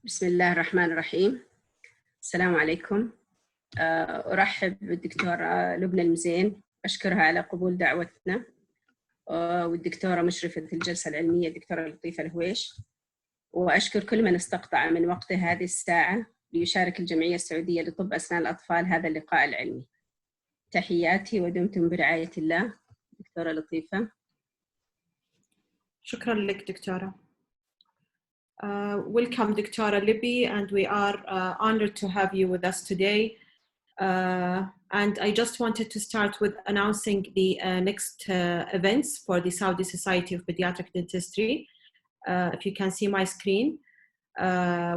بسم الله الرحمن الرحيم. السلام عليكم. أرحب بالدكتورة لبنى المزين، أشكرها على قبول دعوتنا، والدكتورة مشرفة الجلسة العلمية الدكتورة لطيفة الهويش، وأشكر كل من استقطع من وقته هذه الساعة ليشارك الجمعية السعودية لطب أسنان الأطفال هذا اللقاء العلمي. تحياتي ودمتم برعاية الله. دكتورة لطيفة. شكرا لك دكتورة. Welcome Dr. Libby, and we are honored to have you with us today. And I just wanted to start with announcing the next events for the Saudi Society of Pediatric Dentistry. If you can see my screen,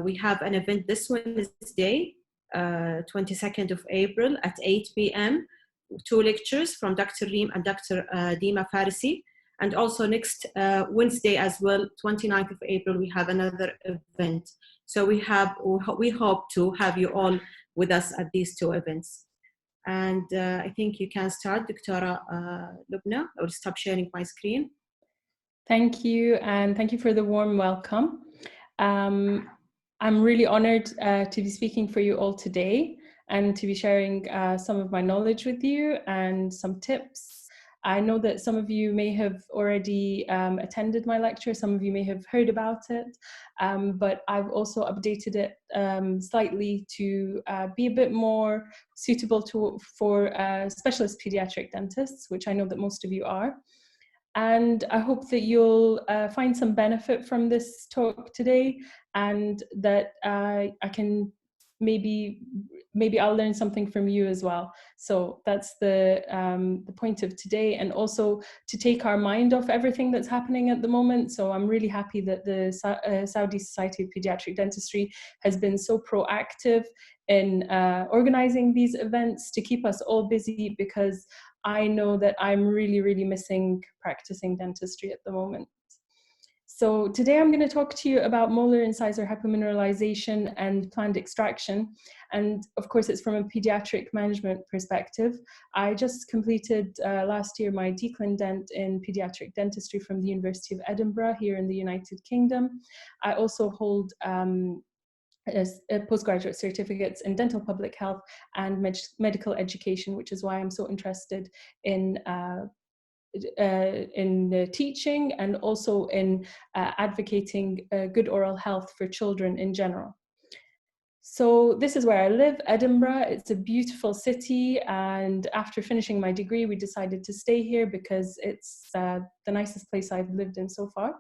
we have an event this Wednesday, 22nd of April at 8 p.m. 2 lectures from Dr. Reem and Dr. Dima Farisi. And also next Wednesday as well, 29th of April, we have another event. So we hope to have you all with us at these 2 events. And I think you can start, Dr. Lubna. I will stop sharing my screen. Thank you, and thank you for the warm welcome. I'm really honored to be speaking for you all today and to be sharing some of my knowledge with you and some tips. I know that some of you may have already attended my lecture, some of you may have heard about it, but I've also updated it slightly to be a bit more suitable for specialist pediatric dentists, which I know that most of you are. And I hope that you'll find some benefit from this talk today, and that I can maybe I'll learn something from you as well. So that's the point of today, and also to take our mind off everything that's happening at the moment. So I'm really happy that the Saudi Society of Pediatric Dentistry has been so proactive in organizing these events to keep us all busy, because I know that I'm really missing practicing dentistry at the moment. So today I'm going to talk to you about molar incisor hypomineralization and planned extraction. And of course, it's from a pediatric management perspective. I just completed last year my Declan Dent in pediatric dentistry from the University of Edinburgh here in the United Kingdom. I also hold postgraduate certificates in dental public health and medical education, which is why I'm so interested in teaching and also in advocating good oral health for children in general. So this is where I live, Edinburgh. It's a beautiful city, and after finishing my degree, we decided to stay here because it's the nicest place I've lived in so far.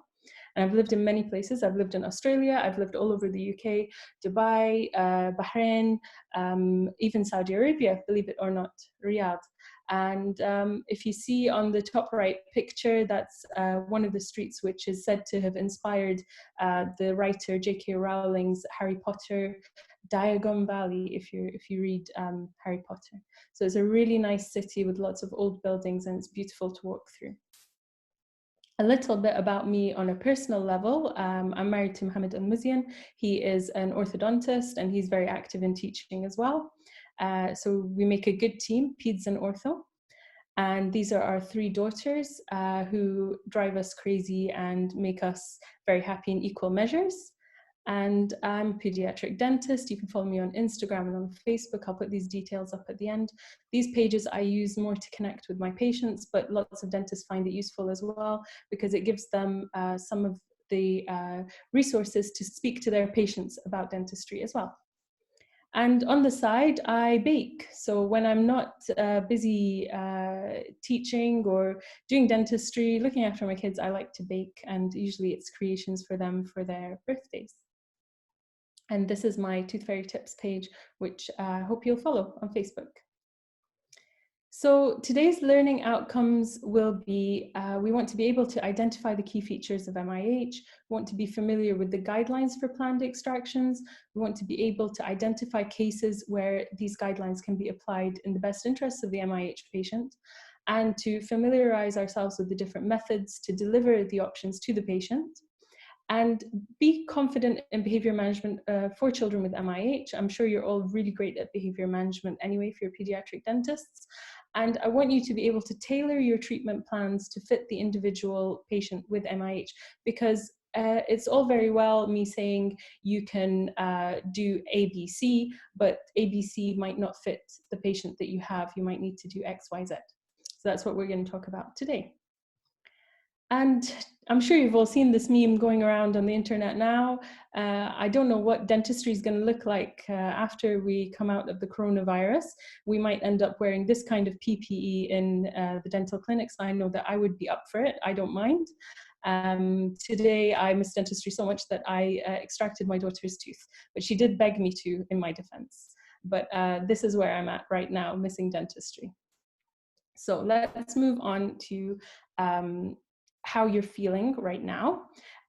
And I've lived in many places. I've lived in Australia, I've lived all over the UK, Dubai, Bahrain, even Saudi Arabia, believe it or not, Riyadh. And if you see on the top right picture, that's one of the streets which is said to have inspired the writer J.K. Rowling's Harry Potter, Diagon Valley, if you read Harry Potter. So it's a really nice city with lots of old buildings, and it's beautiful to walk through. A little bit about me on a personal level. I'm married to Emad Al Muzian. He is an orthodontist and he's very active in teaching as well. So we make a good team, peds and ortho. And these are our 3 daughters who drive us crazy and make us very happy in equal measures. And I'm a pediatric dentist. You can follow me on Instagram and on Facebook. I'll put these details up at the end. These pages I use more to connect with my patients, but lots of dentists find it useful as well because it gives them some of the resources to speak to their patients about dentistry as well. And on the side, I bake. So when I'm not busy teaching or doing dentistry, looking after my kids, I like to bake, and usually it's creations for them for their birthdays. And this is my Tooth Fairy Tips page, which I hope you'll follow on Facebook. So today's learning outcomes will be, we want to be able to identify the key features of MIH, we want to be familiar with the guidelines for planned extractions, we want to be able to identify cases where these guidelines can be applied in the best interests of the MIH patient, and to familiarize ourselves with the different methods to deliver the options to the patient, and be confident in behavior management for children with MIH. I'm sure you're all really great at behavior management anyway if you're pediatric dentists. And I want you to be able to tailor your treatment plans to fit the individual patient with MIH, because it's all very well me saying you can do ABC, but ABC might not fit the patient that you have. You might need to do X, Y, Z. So that's what we're going to talk about today. And I'm sure you've all seen this meme going around on the internet now. I don't know what dentistry is going to look like after we come out of the coronavirus. We might end up wearing this kind of PPE in the dental clinics. I know that I would be up for it. I don't mind. Today I miss dentistry so much that I extracted my daughter's tooth, but she did beg me to in my defense. But this is where I'm at right now, missing dentistry. So let's move on to how you're feeling right now.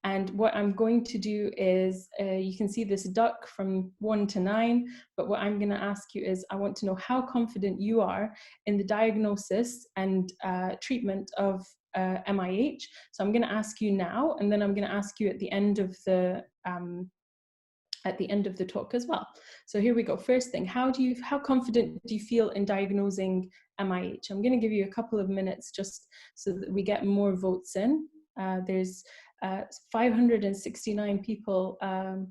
And what I'm going to do is, you can see this duck from 1 to 9, but what I'm going to ask you is, I want to know how confident you are in the diagnosis and treatment of MIH. So I'm going to ask you now, and then I'm going to ask you at the end of the talk as well. So here we go. First thing, how confident do you feel in diagnosing MIH? I'm going to give you a couple of minutes just so that we get more votes in. There's 569 people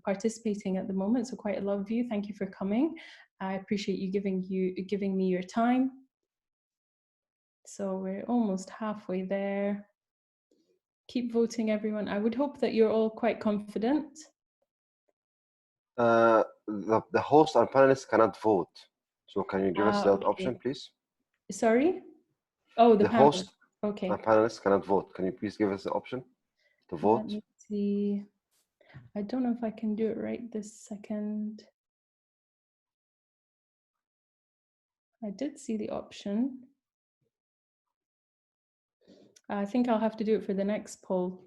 participating at the moment, so quite a lot of you. Thank you for coming. I appreciate you giving me your time. So we're almost halfway there. Keep voting, everyone. I would hope that you're all quite confident. The host and panelists cannot vote. So can you give us that option, please? Sorry? Oh, the host okay. and panelists cannot vote. Can you please give us the option to vote? Let me see. I don't know if I can do it right this second. I did see the option. I think I'll have to do it for the next poll.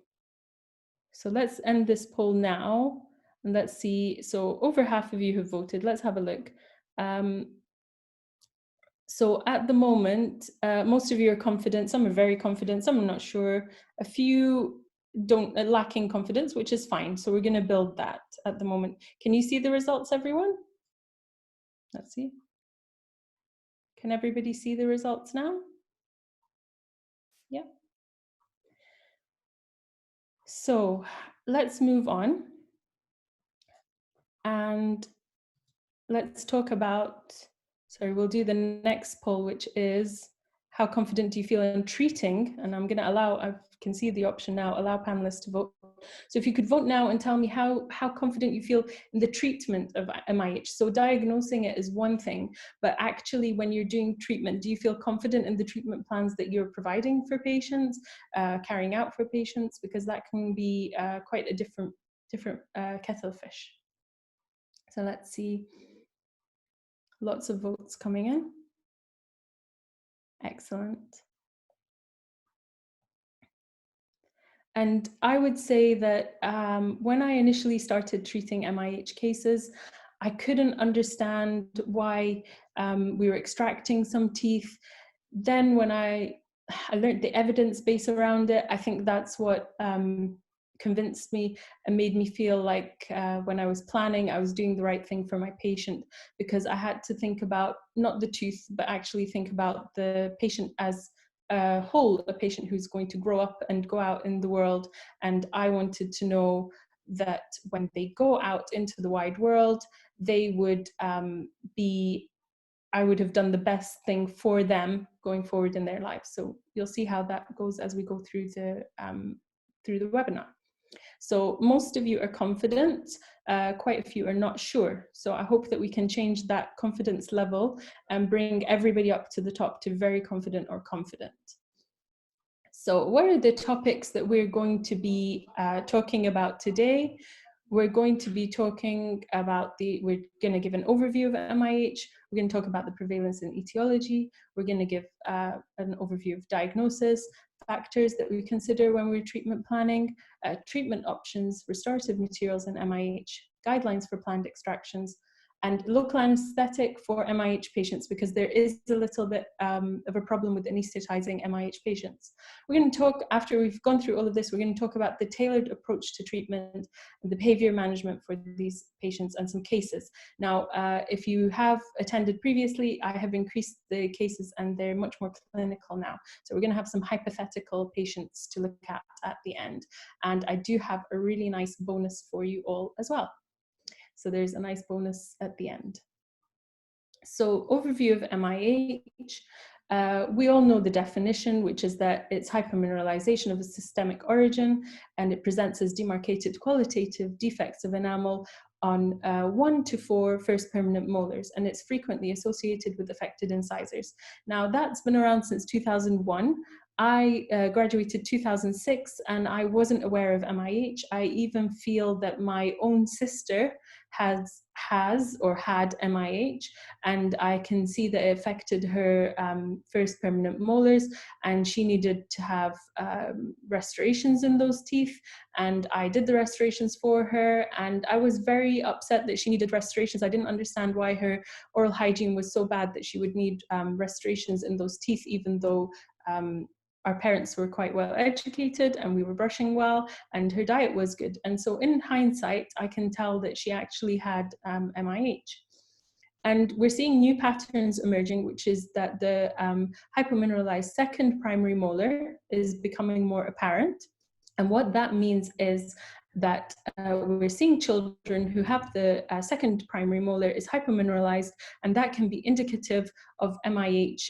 So let's end this poll now. And let's see, so over half of you have voted. Let's have a look. So at the moment, most of you are confident, some are very confident, some are not sure. A few lacking confidence, which is fine. So we're gonna build that at the moment. Can you see the results, everyone? Let's see. Can everybody see the results now? Yeah. So let's move on. And let's talk about, sorry, we'll do the next poll, which is how confident do you feel in treating? And I'm going to allow, I can see the option now, allow panelists to vote. So if you could vote now and tell me how confident you feel in the treatment of MIH. So diagnosing it is one thing, but actually when you're doing treatment, do you feel confident in the treatment plans that you're providing for patients, carrying out for patients? Because that can be quite a different kettle of fish. So let's see. Lots of votes coming in. Excellent. And I would say that when I initially started treating MIH cases, I couldn't understand why we were extracting some teeth. Then when I learned the evidence base around it, I think that's what convinced me and made me feel like when I was planning, I was doing the right thing for my patient, because I had to think about not the tooth, but actually think about the patient as a whole, a patient who's going to grow up and go out in the world. And I wanted to know that when they go out into the wide world, they would I would have done the best thing for them going forward in their lives. So you'll see how that goes as we go through the webinar. So most of you are confident, quite a few are not sure. So I hope that we can change that confidence level and bring everybody up to the top to very confident or confident. So what are the topics that we're going to be talking about today? We're going to be talking about we're going to give an overview of MIH. We're going to talk about the prevalence and etiology. We're going to give an overview of diagnosis, factors that we consider when we're treatment planning, treatment options, restorative materials in MIH, guidelines for planned extractions, and local anesthetic for MIH patients, because there is a little bit of a problem with anesthetizing MIH patients. We're going to talk, after we've gone through all of this, we're going to talk about the tailored approach to treatment and the behavior management for these patients and some cases. Now, if you have attended previously, I have increased the cases and they're much more clinical now. So we're going to have some hypothetical patients to look at the end. And I do have a really nice bonus for you all as well. So there's a nice bonus at the end. So overview of MIH. We all know the definition, which is that it's hypomineralization of a systemic origin, and it presents as demarcated qualitative defects of enamel on 1 to 4 first permanent molars, and it's frequently associated with affected incisors. Now, that's been around since 2001. I graduated 2006 and I wasn't aware of MIH. I even feel that my own sister has or had MIH, and I can see that it affected her first permanent molars, and she needed to have restorations in those teeth, and I did the restorations for her, and I was very upset that she needed restorations. I didn't understand why her oral hygiene was so bad that she would need restorations in those teeth, even though our parents were quite well educated and we were brushing well and her diet was good. And so in hindsight, I can tell that she actually had MIH. And we're seeing new patterns emerging, which is that the hypomineralized second primary molar is becoming more apparent. And what that means is that we're seeing children who have the second primary molar is hypomineralized, and that can be indicative of MIH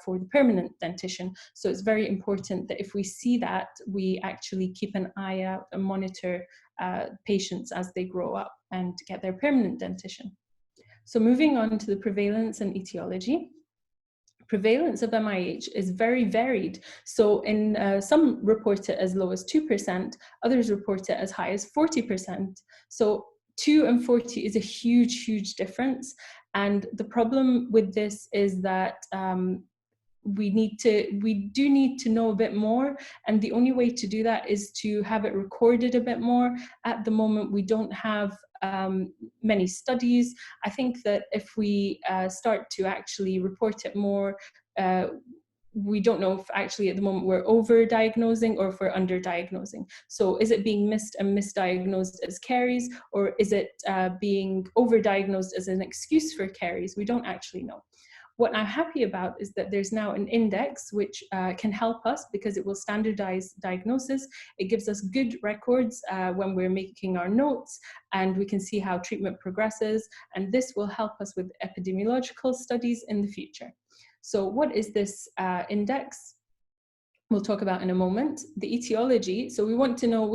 for the permanent dentition. So it's very important that if we see that, we actually keep an eye out and monitor patients as they grow up and get their permanent dentition. So moving on to the prevalence and etiology. Prevalence of MIH is very varied. So in some report it as low as 2%, others report it as high as 40%. So 2 and 40 is a huge, huge difference. And the problem with this is that we do need to know a bit more, and the only way to do that is to have it recorded a bit more. At the moment, we don't have many studies. I think that if we start to actually report it more, we don't know if actually at the moment we're over-diagnosing or if we're under-diagnosing. So is it being missed and misdiagnosed as caries, or is it being over-diagnosed as an excuse for caries? We don't actually know. What I'm happy about is that there's now an index which can help us because it will standardize diagnosis. It gives us good records when we're making our notes, and we can see how treatment progresses. And this will help us with epidemiological studies in the future. So what is this index? We'll talk about in a moment. The etiology, so we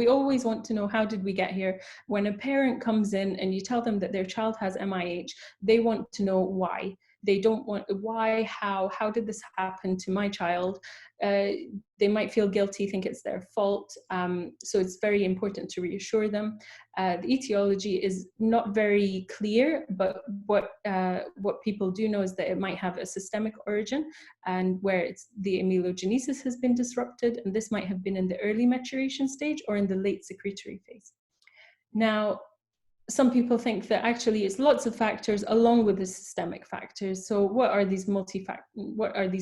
always want to know, how did we get here? When a parent comes in and you tell them that their child has MIH, they want to know why. They don't want why, how did this happen to my child? They might feel guilty, think it's their fault. So it's very important to reassure them. The etiology is not very clear, but what people do know is that it might have a systemic origin, and where the amelogenesis has been disrupted, and this might have been in the early maturation stage or in the late secretory phase. Now, some people think that actually it's lots of factors along with the systemic factors. So what are these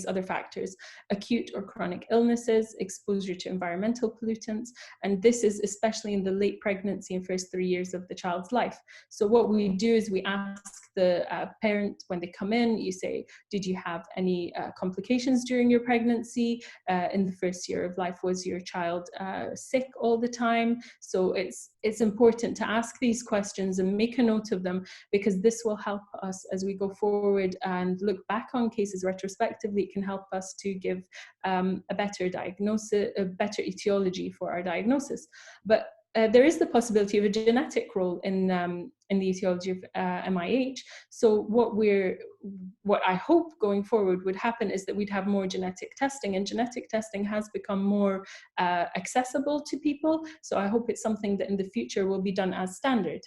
other factors? Acute or chronic illnesses, exposure to environmental pollutants, and this is especially in the late pregnancy and first 3 years of the child's life. So what we do is we ask the parent when they come in, you say, did you have any complications during your pregnancy? In the first year of life, was your child sick all the time? So it's important to ask these questions and make a note of them, because this will help us as we go forward and look back on cases retrospectively. It can help us to give a better diagnosis, a better etiology for our diagnosis. But there is the possibility of a genetic role in the etiology of MIH. So what I hope going forward would happen is that we'd have more genetic testing, and genetic testing has become more accessible to people. So I hope it's something that in the future will be done as standard.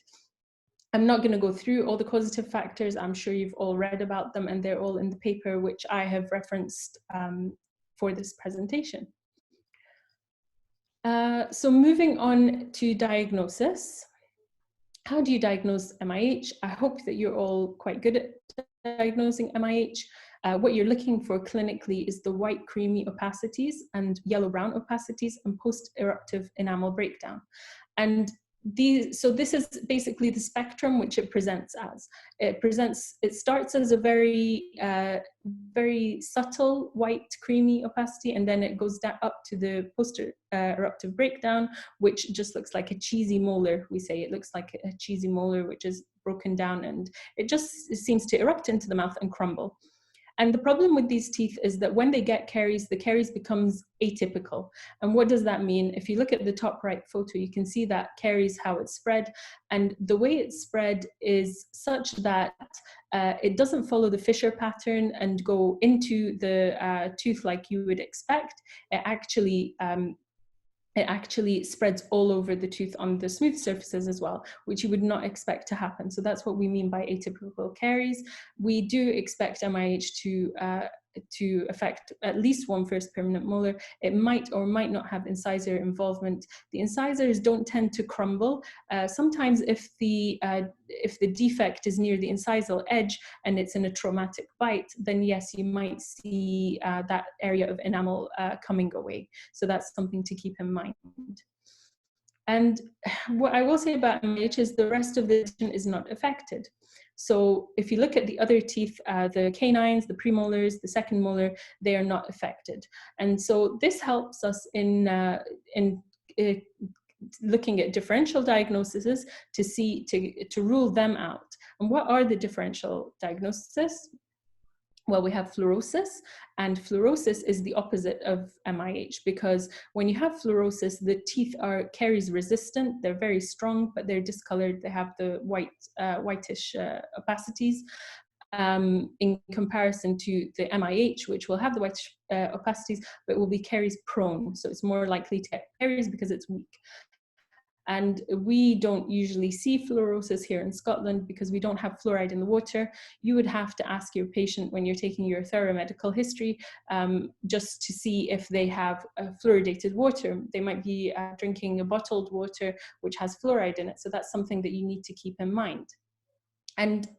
I'm not going to go through all the causative factors. I'm sure you've all read about them, and they're all in the paper which I have referenced for this presentation. So moving on to diagnosis. How do you diagnose MIH? I hope that you're all quite good at diagnosing MIH. What you're looking for clinically is the white creamy opacities and yellow-brown opacities and post-eruptive enamel breakdown. And so this is basically the spectrum which it presents as. It starts as a very, very subtle white creamy opacity, and then it goes down up to the post-eruptive breakdown, which just looks like a cheesy molar. We say it looks like a cheesy molar which is broken down, and it just seems to erupt into the mouth and crumble. And the problem with these teeth is that when they get caries, the caries becomes atypical. And what does that mean? If you look at the top right photo, you can see that caries, how it's spread. And the way it's spread is such that it doesn't follow the fissure pattern and go into the tooth like you would expect. It actually spreads all over the tooth on the smooth surfaces as well, which you would not expect to happen. So that's what we mean by atypical caries. We do expect MIH to affect at least one first permanent molar. It might or might not have incisor involvement. The incisors don't tend to crumble. Sometimes if the defect is near the incisal edge and it's in a traumatic bite, then yes, you might see that area of enamel coming away. So that's something to keep in mind. And what I will say about MIH is the rest of the dentition is not affected. So if you look at the other teeth, the canines, the premolars, the second molar, they are not affected. And so this helps us in looking at differential diagnoses to rule them out. And what are the differential diagnoses? Well, we have fluorosis, and fluorosis is the opposite of MIH, because when you have fluorosis, the teeth are caries resistant. They're very strong, but they're discolored. They have the whitish opacities in comparison to the MIH, which will have the whitish opacities, but will be caries prone. So it's more likely to get caries because it's weak. And we don't usually see fluorosis here in Scotland because we don't have fluoride in the water. You would have to ask your patient when you're taking your thorough medical history just to see if they have fluoridated water. They might be drinking a bottled water which has fluoride in it. So that's something that you need to keep in mind. And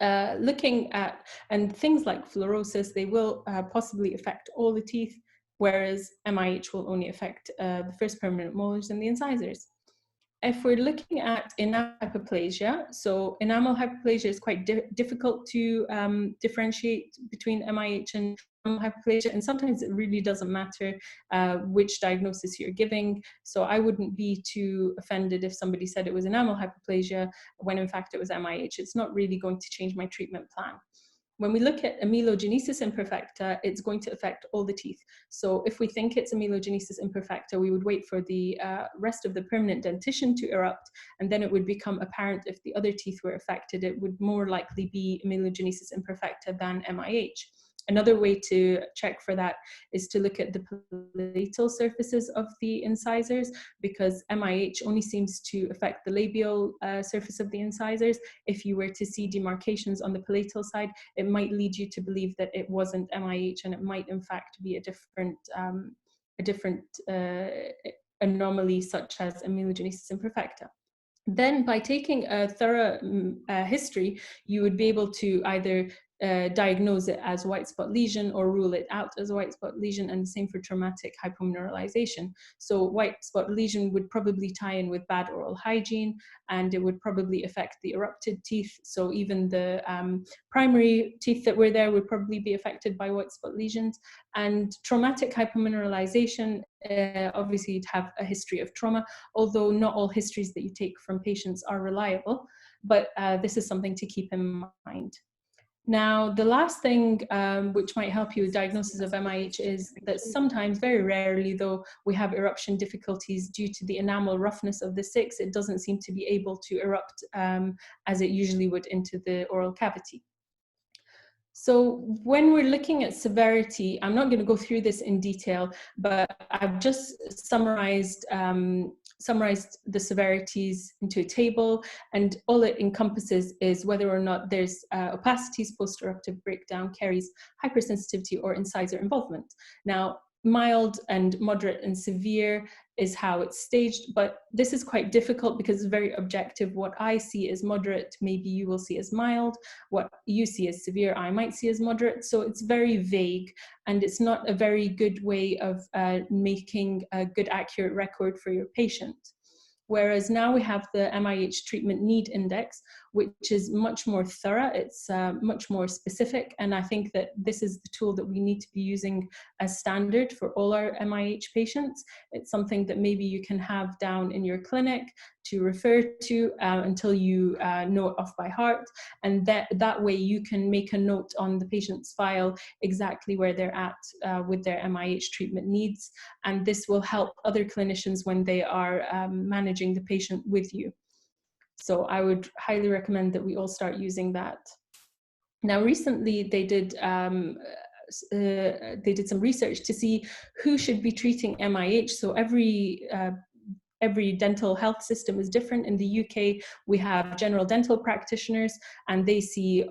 looking at, and things like fluorosis, they will possibly affect all the teeth, whereas MIH will only affect the first permanent molars and the incisors. If we're looking at enamel hyperplasia, so enamel hyperplasia is quite difficult to differentiate between MIH and enamel hyperplasia, and sometimes it really doesn't matter which diagnosis you're giving. So I wouldn't be too offended if somebody said it was enamel hyperplasia when in fact it was MIH. It's not really going to change my treatment plan. When we look at amelogenesis imperfecta, it's going to affect all the teeth. So if we think it's amelogenesis imperfecta, we would wait for the rest of the permanent dentition to erupt, and then it would become apparent if the other teeth were affected. It would more likely be amelogenesis imperfecta than MIH. Another way to check for that is to look at the palatal surfaces of the incisors, because MIH only seems to affect the labial surface of the incisors. If you were to see demarcations on the palatal side, it might lead you to believe that it wasn't MIH, and it might in fact be a different anomaly such as amelogenesis imperfecta. Then by taking a thorough history, you would be able to either diagnose it as a white spot lesion or rule it out as a white spot lesion, and the same for traumatic hypomineralization. So white spot lesion would probably tie in with bad oral hygiene, and it would probably affect the erupted teeth. So even the primary teeth that were there would probably be affected by white spot lesions. And traumatic hypomineralization, obviously you'd have a history of trauma, although not all histories that you take from patients are reliable, but this is something to keep in mind. Now, the last thing which might help you with diagnosis of MIH is that sometimes, very rarely though, we have eruption difficulties due to the enamel roughness of the six. It doesn't seem to be able to erupt as it usually would into the oral cavity. So when we're looking at severity, I'm not going to go through this in detail, but I've just summarized the severities into a table, and all it encompasses is whether or not there's opacities, post-eruptive breakdown, caries, hypersensitivity, or incisor involvement. Now, mild and moderate and severe is how it's staged, but this is quite difficult because it's very objective. What I see is moderate, maybe you will see as mild. What you see as severe, I might see as moderate. So it's very vague, and it's not a very good way of making a good, accurate record for your patient. Whereas now we have the MIH treatment need index, which is much more thorough, it's much more specific, and I think that this is the tool that we need to be using as standard for all our MIH patients. It's something that maybe you can have down in your clinic to refer to until you know it off by heart, and that way you can make a note on the patient's file exactly where they're at with their MIH treatment needs, and this will help other clinicians when they are managing the patient with you. So I would highly recommend that we all start using that. Now, recently they did some research to see who should be treating MIH. So every dental health system is different. In the UK, we have general dental practitioners, and they see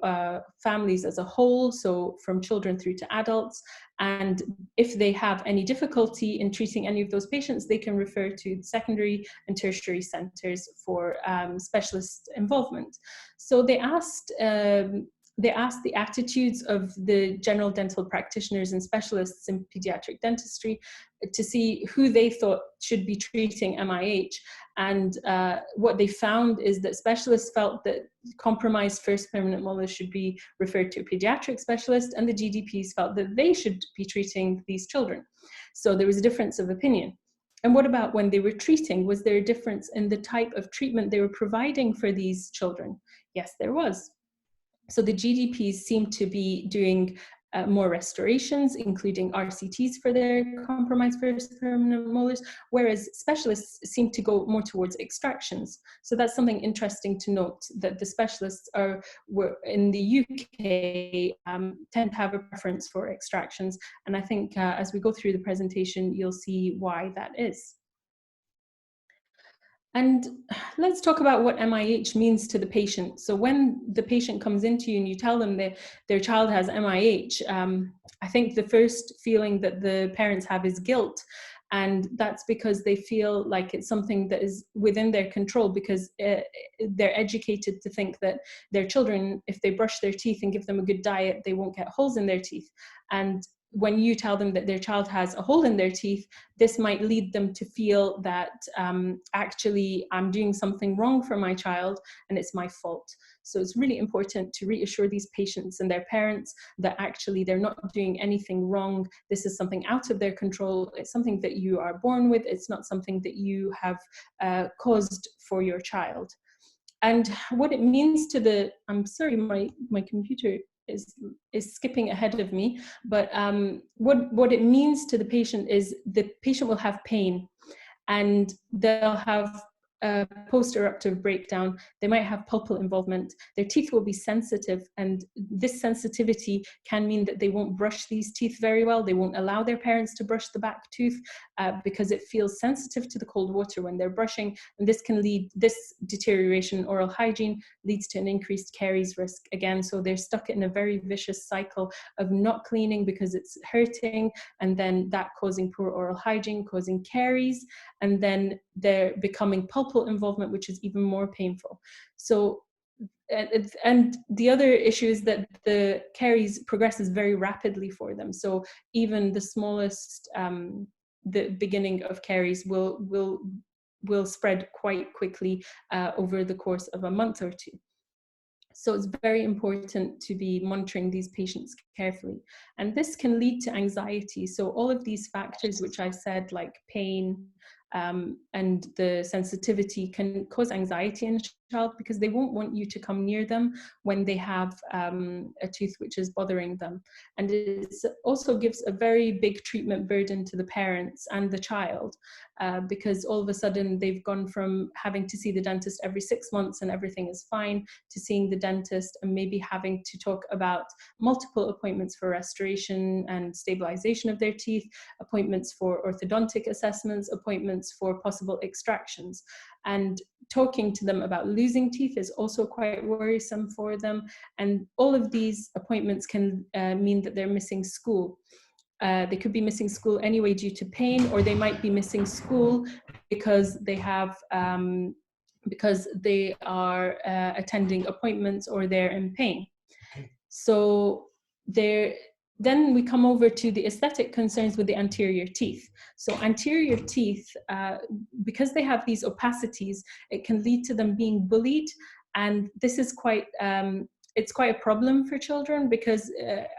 families as a whole, so from children through to adults. And if they have any difficulty in treating any of those patients, they can refer to secondary and tertiary centers for specialist involvement. So they asked the attitudes of the general dental practitioners and specialists in pediatric dentistry to see who they thought should be treating MIH. And what they found is that specialists felt that compromised first permanent molars should be referred to a pediatric specialist, and the GDPs felt that they should be treating these children. So there was a difference of opinion. And what about when they were treating? Was there a difference in the type of treatment they were providing for these children? Yes, there was. So the GDPs seem to be doing more restorations, including RCTs for their compromised first permanent molars, whereas specialists seem to go more towards extractions. So that's something interesting to note, that the specialists were in the UK tend to have a preference for extractions. And I think as we go through the presentation, you'll see why that is. And let's talk about what MIH means to the patient. So when the patient comes into you and you tell them that their child has MIH, I think the first feeling that the parents have is guilt. And that's because they feel like it's something that is within their control, because they're educated to think that their children, if they brush their teeth and give them a good diet, they won't get holes in their teeth. And when you tell them that their child has a hole in their teeth, this might lead them to feel that actually I'm doing something wrong for my child and it's my fault. So it's really important to reassure these patients and their parents that actually they're not doing anything wrong. This is something out of their control. It's something that you are born with. It's not something that you have caused for your child. And what it means to the, I'm sorry, my computer is skipping ahead of me, but what it means to the patient is the patient will have pain, and they'll have a post-eruptive breakdown. They might have pulpal involvement. Their teeth will be sensitive, and this sensitivity can mean that they won't brush these teeth very well. They won't allow their parents to brush the back tooth because it feels sensitive to the cold water when they're brushing, and this can lead, this deterioration in oral hygiene leads to an increased caries risk again. So they're stuck in a very vicious cycle of not cleaning because it's hurting, and then that causing poor oral hygiene, causing caries, and then they're becoming pulpal involvement, which is even more painful. So and the other issue is that the caries progresses very rapidly for them. So even the smallest the beginning of caries will spread quite quickly over the course of a month or two. So it's very important to be monitoring these patients carefully. And this can lead to anxiety. So all of these factors, which I said, like pain and the sensitivity, can cause anxiety in a child because they won't want you to come near them when they have a tooth which is bothering them. And it also gives a very big treatment burden to the parents and the child because all of a sudden they've gone from having to see the dentist every 6 months and everything is fine to seeing the dentist and maybe having to talk about multiple appointments for restoration and stabilization of their teeth, appointments for orthodontic assessments, appointments for possible extractions. And talking to them about losing teeth is also quite worrisome for them. And all of these appointments can mean that they're missing school. They could be missing school anyway due to pain, or they might be missing school because they have because they are attending appointments or they're in pain. So then we come over to the aesthetic concerns with the anterior teeth. So anterior teeth, because they have these opacities, it can lead to them being bullied, and this is quite it's quite a problem for children, because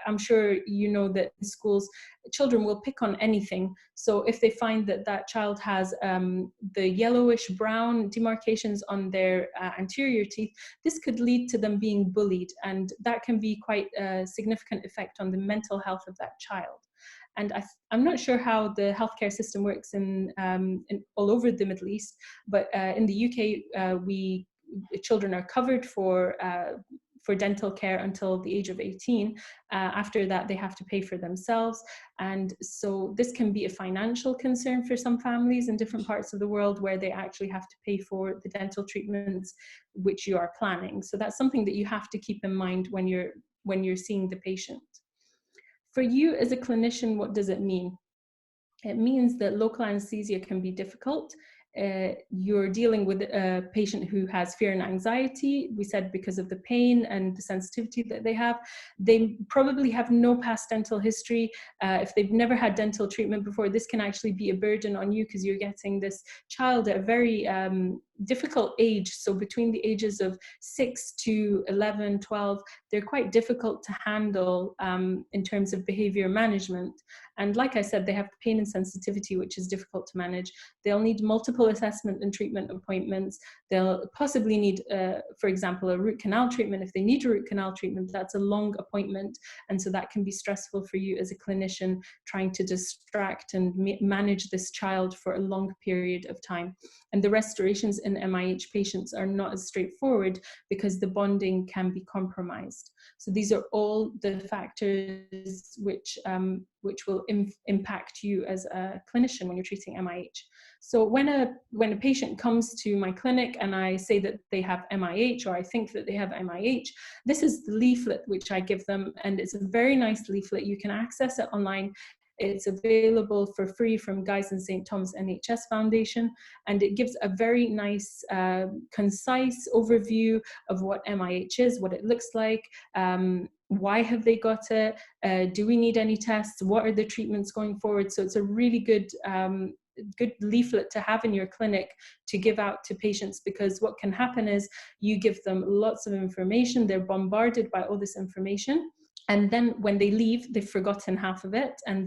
I'm sure you know that in schools, children will pick on anything. So if they find that that child has the yellowish brown demarcations on their anterior teeth, this could lead to them being bullied, and that can be quite a significant effect on the mental health of that child. And I'm not sure how the healthcare system works in all over the Middle East, but in the UK, children are covered for dental care until the age of 18. After that, they have to pay for themselves. And so this can be a financial concern for some families in different parts of the world, where they actually have to pay for the dental treatments which you are planning. So that's something that you have to keep in mind when you're seeing the patient. For you as a clinician, what does it mean? It means that local anesthesia can be difficult. You're dealing with a patient who has fear and anxiety. We said because of the pain and the sensitivity that they have. They probably have no past dental history. If they've never had dental treatment before, this can actually be a burden on you, because you're getting this child at a very difficult age. So between the ages of 6 to 11, 12, they're quite difficult to handle in terms of behavior management. And like I said, they have pain and sensitivity, which is difficult to manage. They'll need multiple assessment and treatment appointments. They'll possibly need, for example, a root canal treatment. If they need a root canal treatment, that's a long appointment. And so that can be stressful for you as a clinician, trying to distract and manage this child for a long period of time. And the restorations in MIH patients are not as straightforward, because the bonding can be compromised. So these are all the factors which will impact you as a clinician when you're treating MIH. So when a patient comes to my clinic and I say that they have MIH, or I think that they have MIH, this is the leaflet which I give them, and it's a very nice leaflet. You can access it online. It's available for free from Guy's and St. Thomas NHS Foundation, and it gives a very nice, concise overview of what MIH is, what it looks like, why have they got it, do we need any tests, what are the treatments going forward. So it's a really good leaflet to have in your clinic to give out to patients, because what can happen is you give them lots of information, they're bombarded by all this information, and then when they leave, they've forgotten half of it, and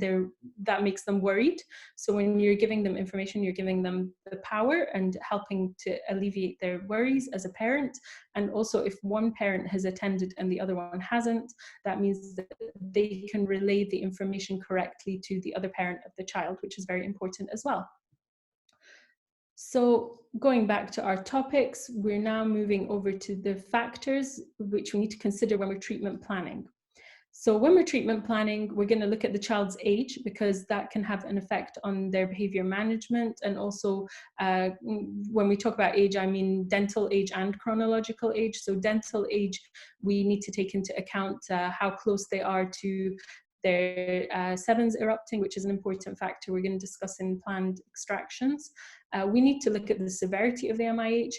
that makes them worried. So when you're giving them information, you're giving them the power and helping to alleviate their worries as a parent. And also, if one parent has attended and the other one hasn't, that means that they can relay the information correctly to the other parent of the child, which is very important as well. So going back to our topics, we're now moving over to the factors which we need to consider when we're treatment planning. So when we're treatment planning, we're going to look at the child's age, because that can have an effect on their behavior management. And also, when we talk about age, I mean dental age and chronological age. So dental age, we need to take into account how close they are to their sevens erupting, which is an important factor we're going to discuss in planned extractions. We need to look at the severity of the MIH.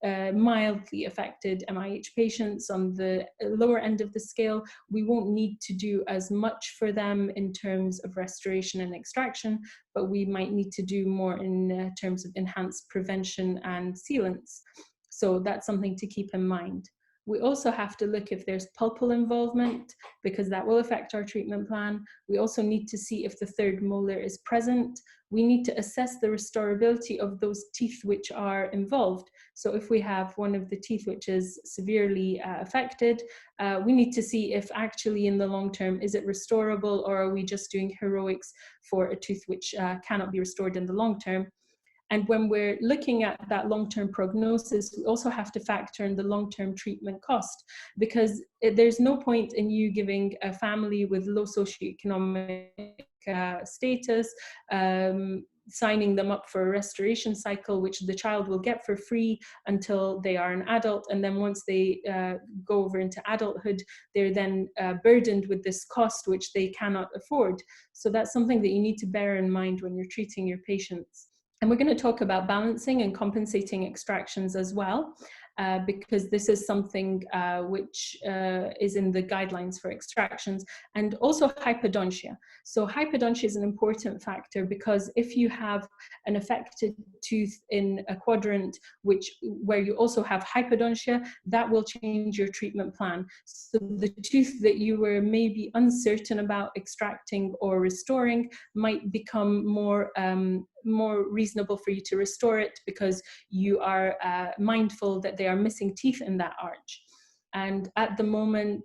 Mildly affected MIH patients on the lower end of the scale, we won't need to do as much for them in terms of restoration and extraction, but we might need to do more in terms of enhanced prevention and sealants. So that's something to keep in mind. We also have to look if there's pulpal involvement, because that will affect our treatment plan. We also need to see if the third molar is present. We need to assess the restorability of those teeth which are involved. So if we have one of the teeth which is severely affected, we need to see if actually in the long term, is it restorable, or are we just doing heroics for a tooth which cannot be restored in the long term. And when we're looking at that long-term prognosis, we also have to factor in the long-term treatment cost, because there's no point in you giving a family with low socioeconomic status signing them up for a restoration cycle, which the child will get for free until they are an adult. And then once they go over into adulthood, they're then burdened with this cost, which they cannot afford. So that's something that you need to bear in mind when you're treating your patients. And we're going to talk about balancing and compensating extractions as well, because this is something which is in the guidelines for extractions, and also hypodontia. So hypodontia is an important factor, because if you have an affected tooth in a quadrant where you also have hypodontia, that will change your treatment plan. So the tooth that you were maybe uncertain about extracting or restoring might become more reasonable for you to restore it, because you are mindful that they are missing teeth in that arch. And at the moment,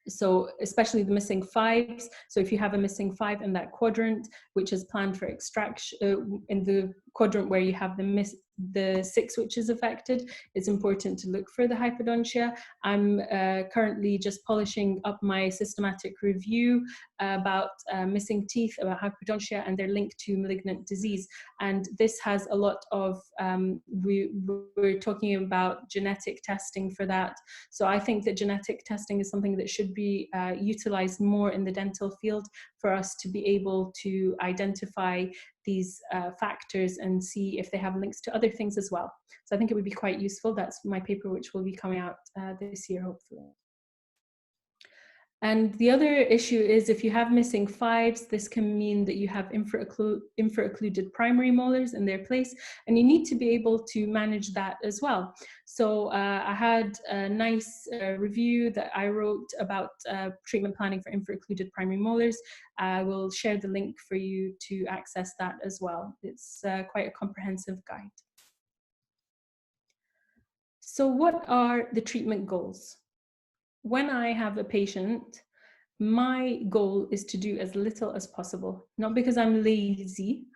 so especially the missing fives, so if you have a missing 5 in that quadrant, which is planned for extraction, in the quadrant where you have the 6 which is affected, it's important to look for the hypodontia. I'm currently just polishing up my systematic review about missing teeth, about hypodontia, and they're linked to malignant disease. And this has a lot of, we're talking about genetic testing for that. So I think that genetic testing is something that should be utilized more in the dental field for us to be able to identify these factors and see if they have links to other things as well. So I think it would be quite useful. That's my paper, which will be coming out this year, hopefully. And the other issue is, if you have missing 5s, this can mean that you have infraoccluded primary molars in their place, and you need to be able to manage that as well. So I had a nice review that I wrote about treatment planning for infraoccluded primary molars. I will share the link for you to access that as well. It's quite a comprehensive guide. So what are the treatment goals? When I have a patient, my goal is to do as little as possible, not because I'm lazy,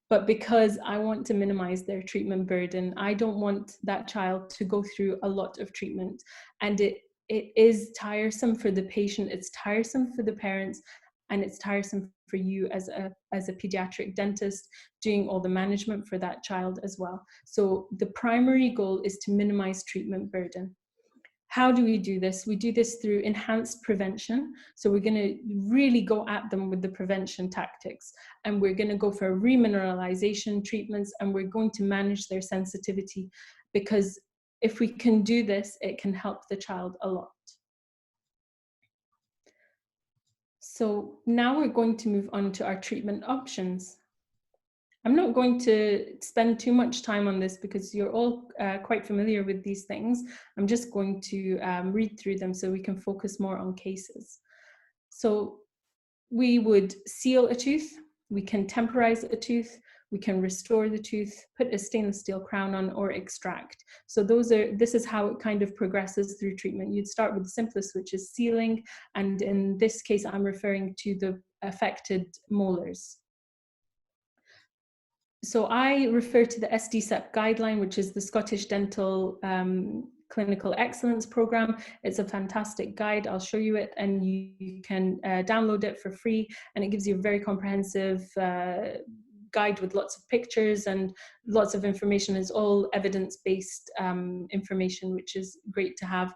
but because I want to minimize their treatment burden. I don't want that child to go through a lot of treatment, and it is tiresome for the patient, it's tiresome for the parents, and it's tiresome for you as a pediatric dentist doing all the management for that child as well. So the primary goal is to minimize treatment burden. How do we do this? We do this through enhanced prevention. So we're going to really go at them with the prevention tactics, and we're going to go for remineralization treatments, and we're going to manage their sensitivity, because if we can do this, it can help the child a lot. So now we're going to move on to our treatment options. I'm not going to spend too much time on this because you're all quite familiar with these things. I'm just going to read through them so we can focus more on cases. So we would seal a tooth, we can temporize a tooth, we can restore the tooth, put a stainless steel crown on, or extract. So this is how it kind of progresses through treatment. You'd start with the simplest, which is sealing, and in this case I'm referring to the affected molars. So I refer to the SDCEP guideline, which is the Scottish Dental Clinical Excellence Programme. It's a fantastic guide. I'll show you it, and you can download it for free, and it gives you a very comprehensive guide with lots of pictures and lots of information. It's all evidence-based information, which is great to have.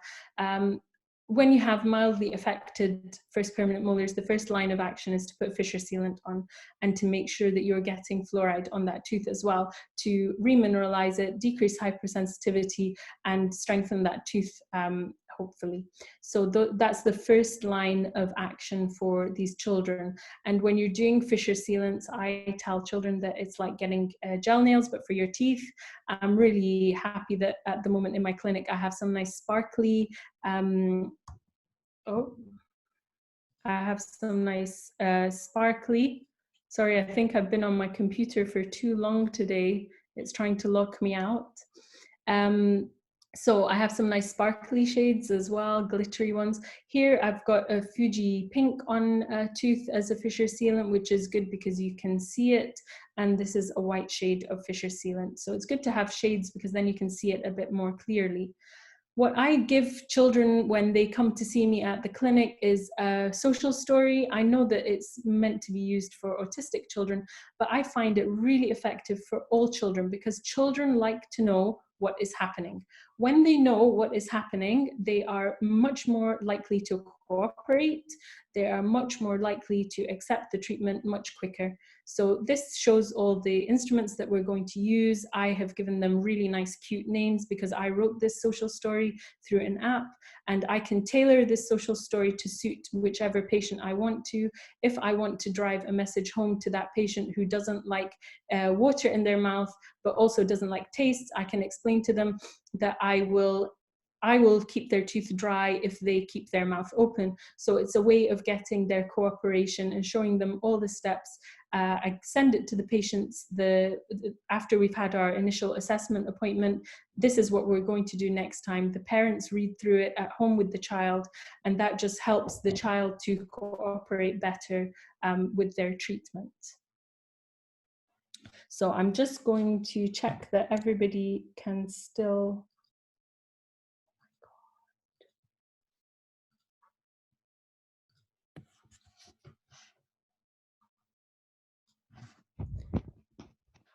When you have mildly affected first permanent molars, the first line of action is to put fissure sealant on, and to make sure that you're getting fluoride on that tooth as well, to remineralize it, decrease hypersensitivity, and strengthen that tooth, hopefully. So that's the first line of action for these children. And when you're doing fissure sealants, I tell children that it's like getting gel nails, but for your teeth. I'm really happy that at the moment in my clinic, I have some nice sparkly, sparkly. Sorry, I think I've been on my computer for too long today. It's trying to lock me out. So I have some nice sparkly shades as well, glittery ones. Here I've got a Fuji pink on a tooth as a fissure sealant, which is good because you can see it. And this is a white shade of fissure sealant. So it's good to have shades because then you can see it a bit more clearly. What I give children when they come to see me at the clinic is a social story. I know that it's meant to be used for autistic children, but I find it really effective for all children because children like to know what is happening. When they know what is happening, they are much more likely to cooperate. They are much more likely to accept the treatment much quicker. So this shows all the instruments that we're going to use. I have given them really nice, cute names because I wrote this social story through an app, and I can tailor this social story to suit whichever patient I want to. If I want to drive a message home to that patient who doesn't like water in their mouth, but also doesn't like taste, I can explain to them that I will keep their teeth dry if they keep their mouth open. So it's a way of getting their cooperation and showing them all the steps. I send it to the patients after we've had our initial assessment appointment. This is what we're going to do next time. The parents read through it at home with the child, and that just helps the child to cooperate better with their treatment. So I'm just going to check that everybody can still...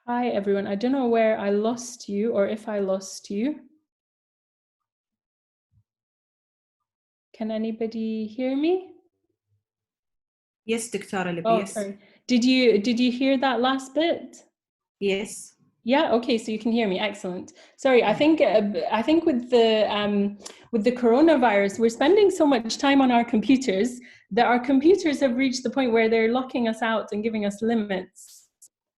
Hi, everyone. I don't know where I lost you or if I lost you. Can anybody hear me? Yes, Dr. Lubna. Oh, Yes. sorry. Did you hear that last bit? Yes. Yeah. Okay. So you can hear me. Excellent. Sorry. I think with the coronavirus, we're spending so much time on our computers that our computers have reached the point where they're locking us out and giving us limits.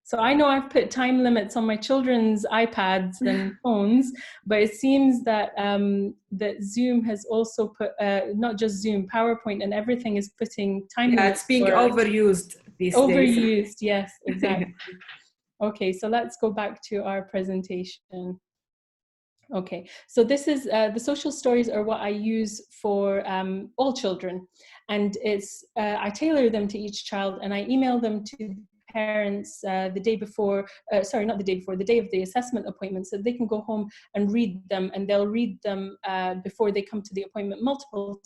So I know I've put time limits on my children's iPads and phones, but it seems that that Zoom has also put, not just Zoom, PowerPoint and everything is putting time limits. Yeah, it's being overused these days. Overused, yes, exactly. Okay, so let's go back to our presentation. Okay, so this is the social stories are what I use for all children, and it's I tailor them to each child, and I email them to parents the day before, sorry, not the day before, the day of the assessment appointment, so they can go home and read them, and they'll read them before they come to the appointment multiple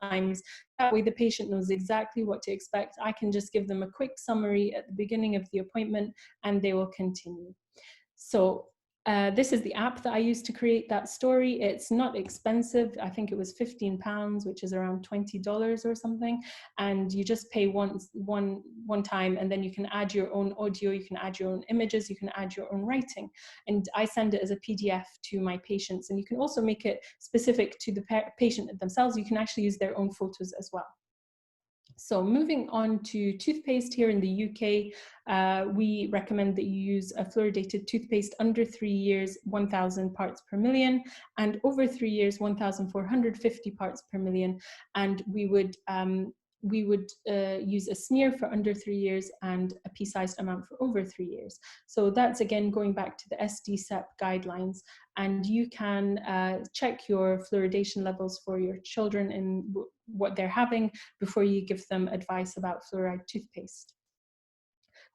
times. That way the patient knows exactly what to expect. I can just give them a quick summary at the beginning of the appointment and they will continue. So this is the app that I used to create that story. It's not expensive. I think it was £15, which is around $20 or something. And you just pay one time, and then you can add your own audio, you can add your own images, you can add your own writing. And I send it as a PDF to my patients. And you can also make it specific to the patient themselves. You can actually use their own photos as well. So moving on to toothpaste, here in the UK, we recommend that you use a fluoridated toothpaste under 3 years, 1,000 parts per million, and over 3 years, 1,450 parts per million. And we would use a smear for under 3 years and a pea-sized amount for over 3 years. So that's again going back to the SDCEP guidelines, and you can check your fluoridation levels for your children and what they're having before you give them advice about fluoride toothpaste.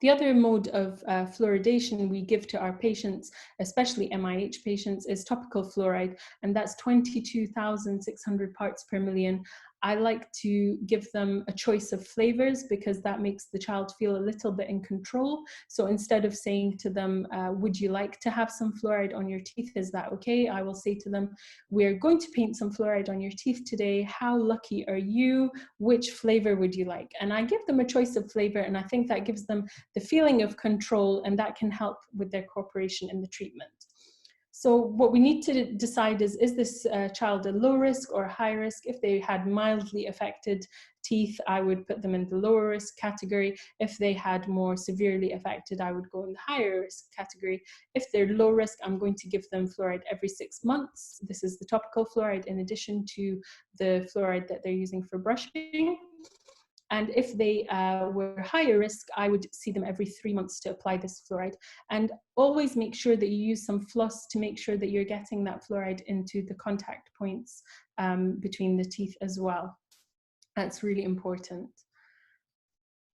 The other mode of fluoridation we give to our patients, especially MIH patients, is topical fluoride, and that's 22,600 parts per million. I like to give them a choice of flavors because that makes the child feel a little bit in control. So instead of saying to them, would you like to have some fluoride on your teeth? Is that okay? I will say to them, we're going to paint some fluoride on your teeth today. How lucky are you? Which flavor would you like? And I give them a choice of flavor, and I think that gives them the feeling of control, and that can help with their cooperation in the treatment. So what we need to decide is this child a low risk or high risk? If they had mildly affected teeth, I would put them in the lower risk category. If they had more severely affected, I would go in the higher risk category. If they're low risk, I'm going to give them fluoride every 6 months. This is the topical fluoride in addition to the fluoride that they're using for brushing. And if they were higher risk, I would see them every 3 months to apply this fluoride. And always make sure that you use some floss to make sure that you're getting that fluoride into the contact points between the teeth as well. That's really important.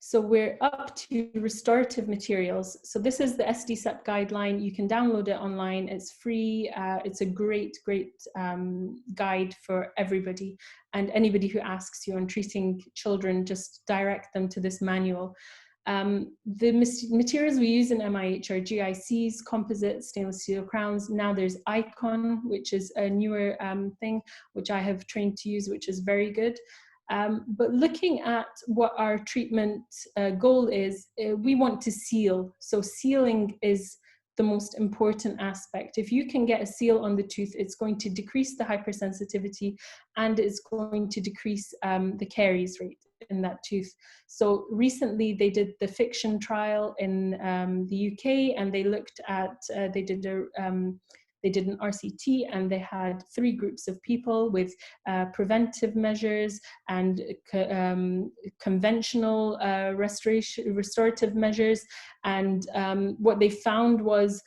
So we're up to restorative materials. So this is the SDCEP guideline. You can download it online. It's free. It's a great guide for everybody. And anybody who asks you on treating children, just direct them to this manual. The materials we use in MIH are GICs, composites, stainless steel crowns. Now there's Icon, which is a newer thing, which I have trained to use, which is very good. But looking at what our treatment goal is, we want to seal. So sealing is the most important aspect. If you can get a seal on the tooth, it's going to decrease the hypersensitivity and it's going to decrease the caries rate in that tooth. So recently they did the FICTION trial in the UK, and they looked at, they did an RCT, and they had 3 groups of people with preventive measures and conventional restorative measures. And what they found was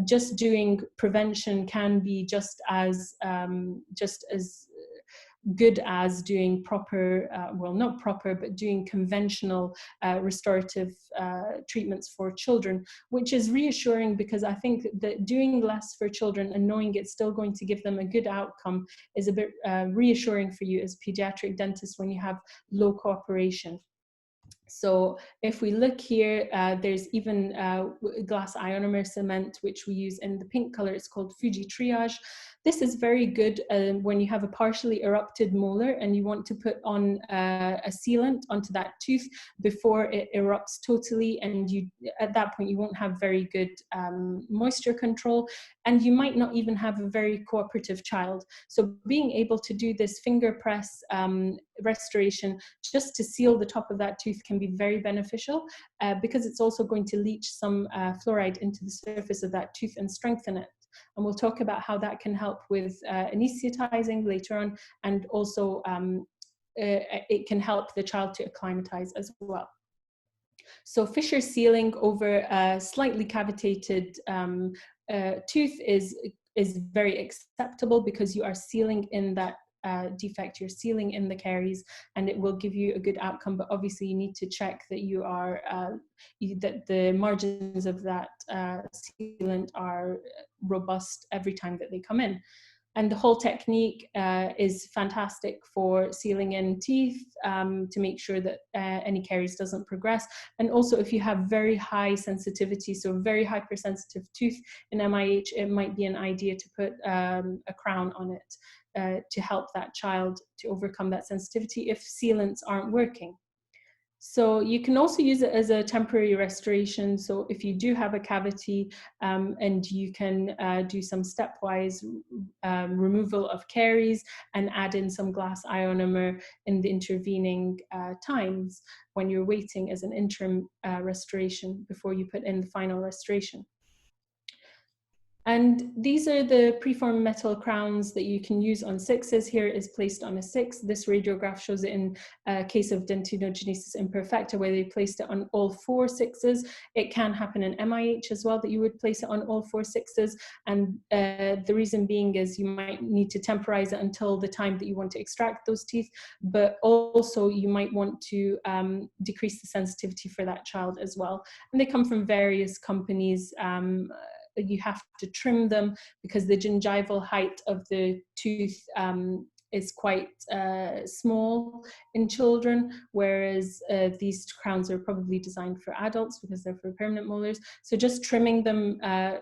just doing prevention can be just as good as doing proper, well, not proper, but doing conventional restorative treatments for children, which is reassuring, because I think that doing less for children and knowing it's still going to give them a good outcome is a bit reassuring for you as pediatric dentists when you have low cooperation. So if we look here, there's even glass ionomer cement, which we use in the pink color. It's called Fuji Triage. This is very good when you have a partially erupted molar and you want to put on a sealant onto that tooth before it erupts totally, and you, at that point, you won't have very good moisture control, and you might not even have a very cooperative child. So being able to do this finger press restoration just to seal the top of that tooth can be very beneficial, because it's also going to leach some fluoride into the surface of that tooth and strengthen it. And we'll talk about how that can help with anesthetizing later on, and also it can help the child to acclimatize as well. So fissure sealing over a slightly cavitated tooth is very acceptable, because you are sealing in that defect, you're sealing in the caries, and it will give you a good outcome. But obviously you need to check that you are that the margins of that sealant are robust every time that they come in. And the whole technique is fantastic for sealing in teeth to make sure that any caries doesn't progress. And also if you have very high sensitivity, so very hypersensitive tooth in MIH, it might be an idea to put a crown on it to help that child to overcome that sensitivity if sealants aren't working. So you can also use it as a temporary restoration. So if you do have a cavity and you can do some stepwise removal of caries and add in some glass ionomer in the intervening times when you're waiting as an interim restoration before you put in the final restoration. And these are the preformed metal crowns that you can use on 6s. Here it is placed on a 6. This radiograph shows it in a case of dentinogenesis imperfecta, where they placed it on all 4 6s. It can happen in MIH as well, that you would place it on all 4 6s. And the reason being is you might need to temporize it until the time that you want to extract those teeth, but also you might want to decrease the sensitivity for that child as well. And they come from various companies. You have to trim them because the gingival height of the tooth is quite small in children, whereas these crowns are probably designed for adults because they're for permanent molars. So just trimming them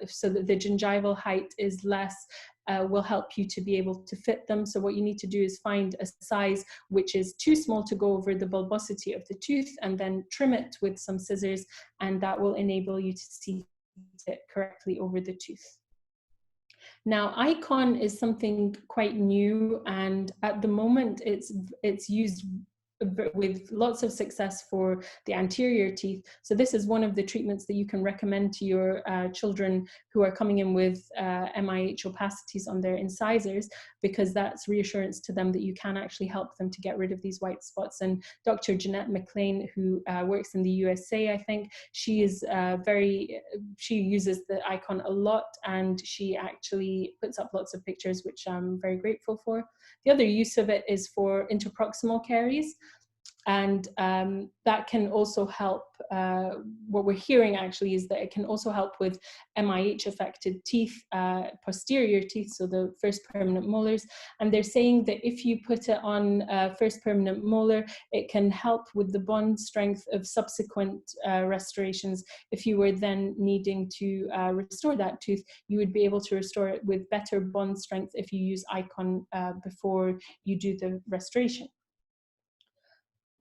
so that the gingival height is less will help you to be able to fit them. So what you need to do is find a size which is too small to go over the bulbosity of the tooth, and then trim it with some scissors, and that will enable you to see it correctly over the tooth. Now, Icon is something quite new, and at the moment it's used with lots of success for the anterior teeth. So this is one of the treatments that you can recommend to your children who are coming in with MIH opacities on their incisors, because that's reassurance to them that you can actually help them to get rid of these white spots. And Dr. Jeanette McLean, who works in the USA, I think, she is she uses the Icon a lot, and she actually puts up lots of pictures, which I'm very grateful for. The other use of it is for interproximal caries. And that can also help, what we're hearing actually is that it can also help with MIH affected teeth, posterior teeth, so the first permanent molars. And they're saying that if you put it on first permanent molar, it can help with the bond strength of subsequent restorations. If you were then needing to restore that tooth, you would be able to restore it with better bond strength if you use Icon before you do the restoration.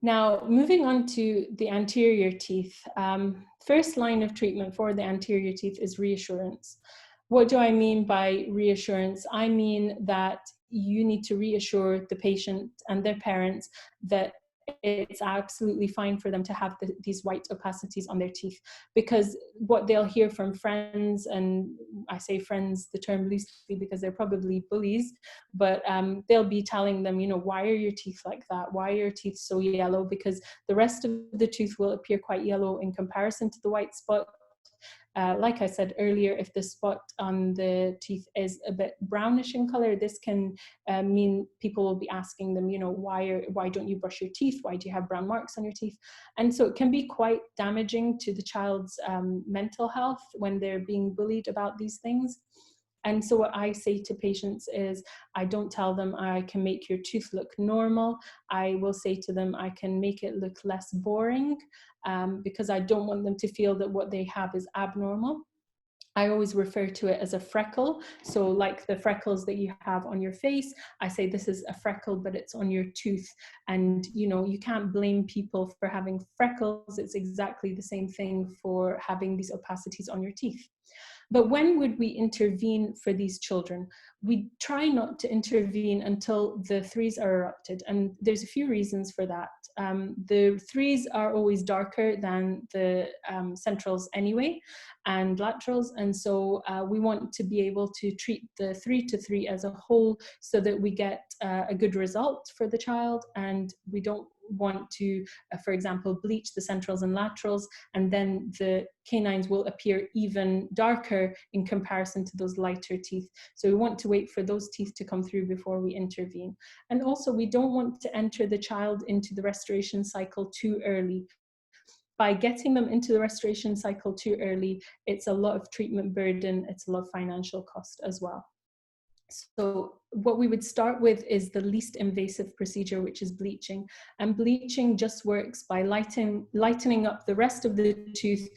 Now, moving on to the anterior teeth, first line of treatment for the anterior teeth is reassurance. What do I mean by reassurance? I mean that you need to reassure the patient and their parents that it's absolutely fine for them to have these white opacities on their teeth, because what they'll hear from friends, and I say friends the term loosely because they're probably bullies, but they'll be telling them, you know, why are your teeth like that? Why are your teeth so yellow? Because the rest of the tooth will appear quite yellow in comparison to the white spot. Like I said earlier, if the spot on the teeth is a bit brownish in color, this can mean people will be asking them, you know, why don't you brush your teeth? Why do you have brown marks on your teeth? And so it can be quite damaging to the child's mental health when they're being bullied about these things. And so what I say to patients is, I don't tell them I can make your tooth look normal. I will say to them, I can make it look less boring, because I don't want them to feel that what they have is abnormal. I always refer to it as a freckle. So like the freckles that you have on your face, I say this is a freckle, but it's on your tooth. And, you know, you can't blame people for having freckles. It's exactly the same thing for having these opacities on your teeth. But when would we intervene for these children? We try not to intervene until the threes are erupted, and there's a few reasons for that. The threes are always darker than the centrals anyway, and laterals, and so we want to be able to treat the 3 to 3 as a whole so that we get a good result for the child, and we don't want to, for example, bleach the centrals and laterals, and then the canines will appear even darker in comparison to those lighter teeth. So we want to wait for those teeth to come through before we intervene. And also, we don't want to enter the child into the restoration cycle too early. By getting them into the restoration cycle too early, it's a lot of treatment burden, it's a lot of financial cost as well. So what we would start with is the least invasive procedure, which is bleaching. And bleaching just works by lightening up the rest of the tooth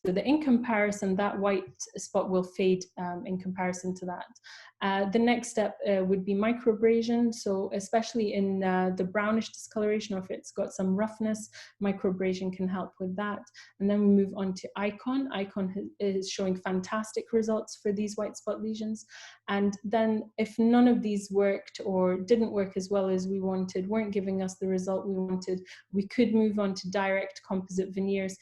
so that in comparison, that white spot will fade in comparison to that. The next step would be microabrasion. So especially in the brownish discoloration, or if it's got some roughness, microabrasion can help with that. And then we move on to Icon. Icon is showing fantastic results for these white spot lesions. And then if none of these worked or didn't work as well as we wanted, weren't giving us the result we wanted, we could move on to direct composite veneers.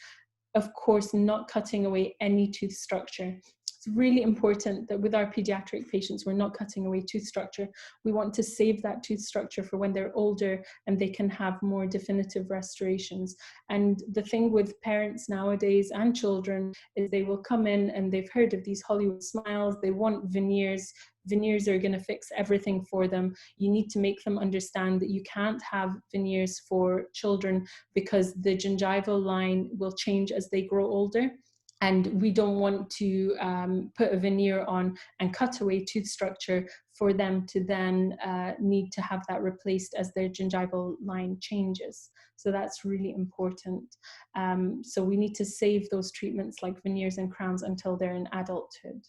Of course, not cutting away any tooth structure. It's really important that with our pediatric patients, we're not cutting away tooth structure. We want to save that tooth structure for when they're older and they can have more definitive restorations. And the thing with parents nowadays and children is they will come in and they've heard of these Hollywood smiles, they want veneers. Veneers are going to fix everything for them. You need to make them understand that you can't have veneers for children because the gingival line will change as they grow older. And we don't want to put a veneer on and cut away tooth structure for them to then need to have that replaced as their gingival line changes. So that's really important. So we need to save those treatments like veneers and crowns until they're in adulthood.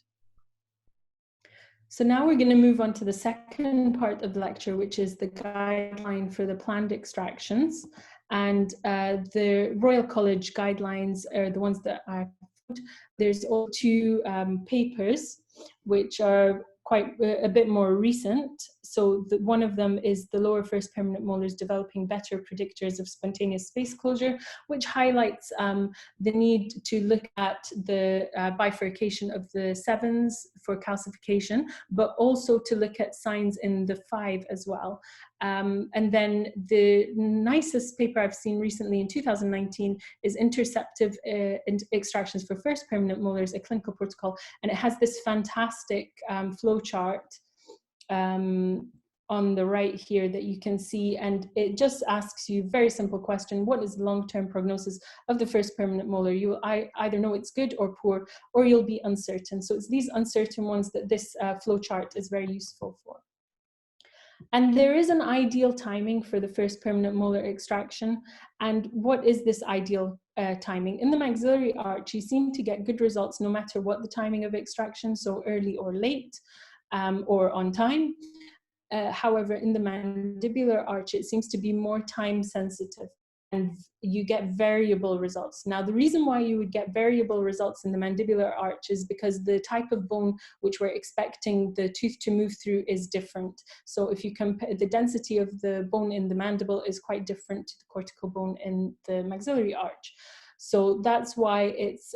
So now we're going to move on to the second part of the lecture, which is the guideline for the planned extractions. And the Royal College guidelines are the ones that I found. There's all two papers, which are quite a bit more recent. So one of them is the lower first permanent molars developing better predictors of spontaneous space closure, which highlights the need to look at the bifurcation of the 7s for calcification, but also to look at signs in the 5 as well. And then the nicest paper I've seen recently in 2019 is interceptive extractions for first permanent molars, a clinical protocol, and it has this fantastic flow chart on the right here that you can see, and it just asks you a very simple question: what is the long-term prognosis of the first permanent molar? You will either know it's good or poor, or you'll be uncertain. So it's these uncertain ones that this flow chart is very useful for. And there is an ideal timing for the first permanent molar extraction. And what is this ideal timing? In the maxillary arch, you seem to get good results no matter what the timing of extraction, so early or late, or on time. However, in the mandibular arch, it seems to be more time sensitive, and you get variable results. Now, the reason why you would get variable results in the mandibular arch is because the type of bone which we're expecting the tooth to move through is different. So if you compare, the density of the bone in the mandible is quite different to the cortical bone in the maxillary arch. So that's why it's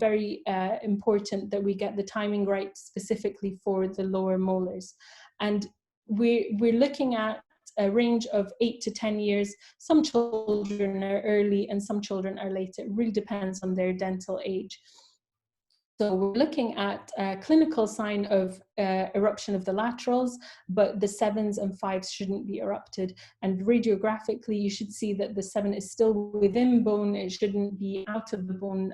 very important that we get the timing right specifically for the lower molars. And we're looking at a range of 8 to 10 years. Some children are early and some children are late. It really depends on their dental age. So we're looking at a clinical sign of eruption of the laterals, but the 7s and 5s shouldn't be erupted. And radiographically, you should see that the 7 is still within bone. It shouldn't be out of the bone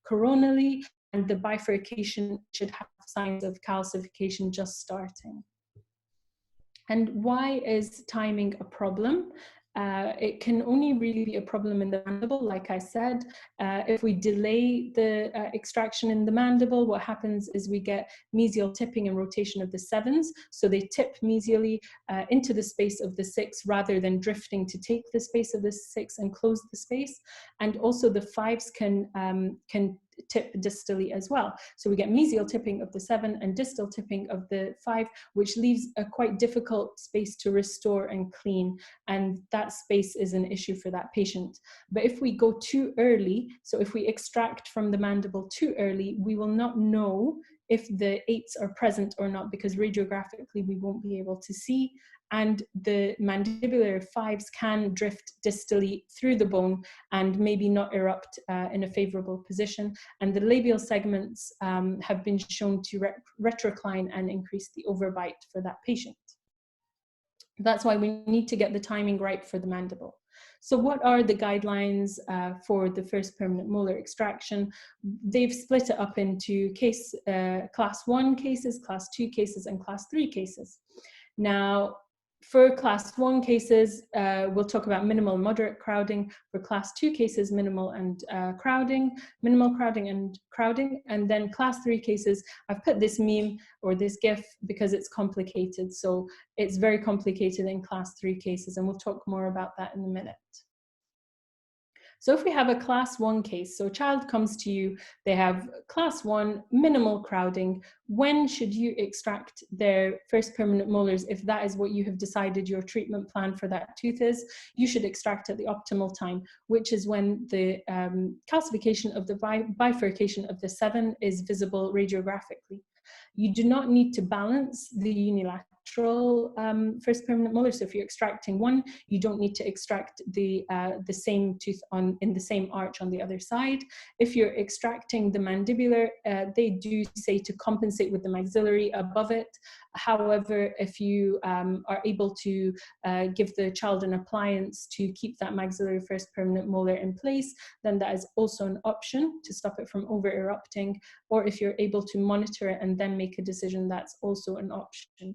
coronally, and the bifurcation should have signs of calcification just starting. And why is timing a problem? It can only really be a problem in the mandible, like I said. If we delay the extraction in the mandible, what happens is we get mesial tipping and rotation of the 7s. So they tip mesially into the space of the 6 rather than drifting to take the space of the 6 and close the space. And also the 5s can tip distally as well. So we get mesial tipping of the 7 and distal tipping of the 5, which leaves a quite difficult space to restore and clean. And that space is an issue for that patient. But if we go too early, so if we extract from the mandible too early, we will not know if the 8s are present or not, because radiographically we won't be able to see. And the mandibular 5s can drift distally through the bone and maybe not erupt in a favorable position. And the labial segments have been shown to retrocline and increase the overbite for that patient. That's why we need to get the timing right for the mandible. So what are the guidelines for the first permanent molar extraction? They've split it up into class 1 cases, class 2 cases, and class 3 cases. Now, for class 1 cases, we'll talk about minimal and moderate crowding. For class 2 cases, minimal and crowding, minimal crowding and crowding. And then class 3 cases, I've put this meme or this GIF because it's complicated. So it's very complicated in class 3 cases, and we'll talk more about that in a minute. So if we have a class 1 case, so a child comes to you, they have class 1 minimal crowding. When should you extract their first permanent molars? If that is what you have decided your treatment plan for that tooth is, you should extract at the optimal time, which is when the calcification of the bifurcation of the 7 is visible radiographically. You do not need to balance the unilateral first permanent molar. So if you're extracting one, you don't need to extract the same tooth in the same arch on the other side. If you're extracting the mandibular, they do say to compensate with the maxillary above it. However, if you are able to give the child an appliance to keep that maxillary first permanent molar in place, then that is also an option to stop it from over erupting. Or if you're able to monitor it and then make a decision, that's also an option.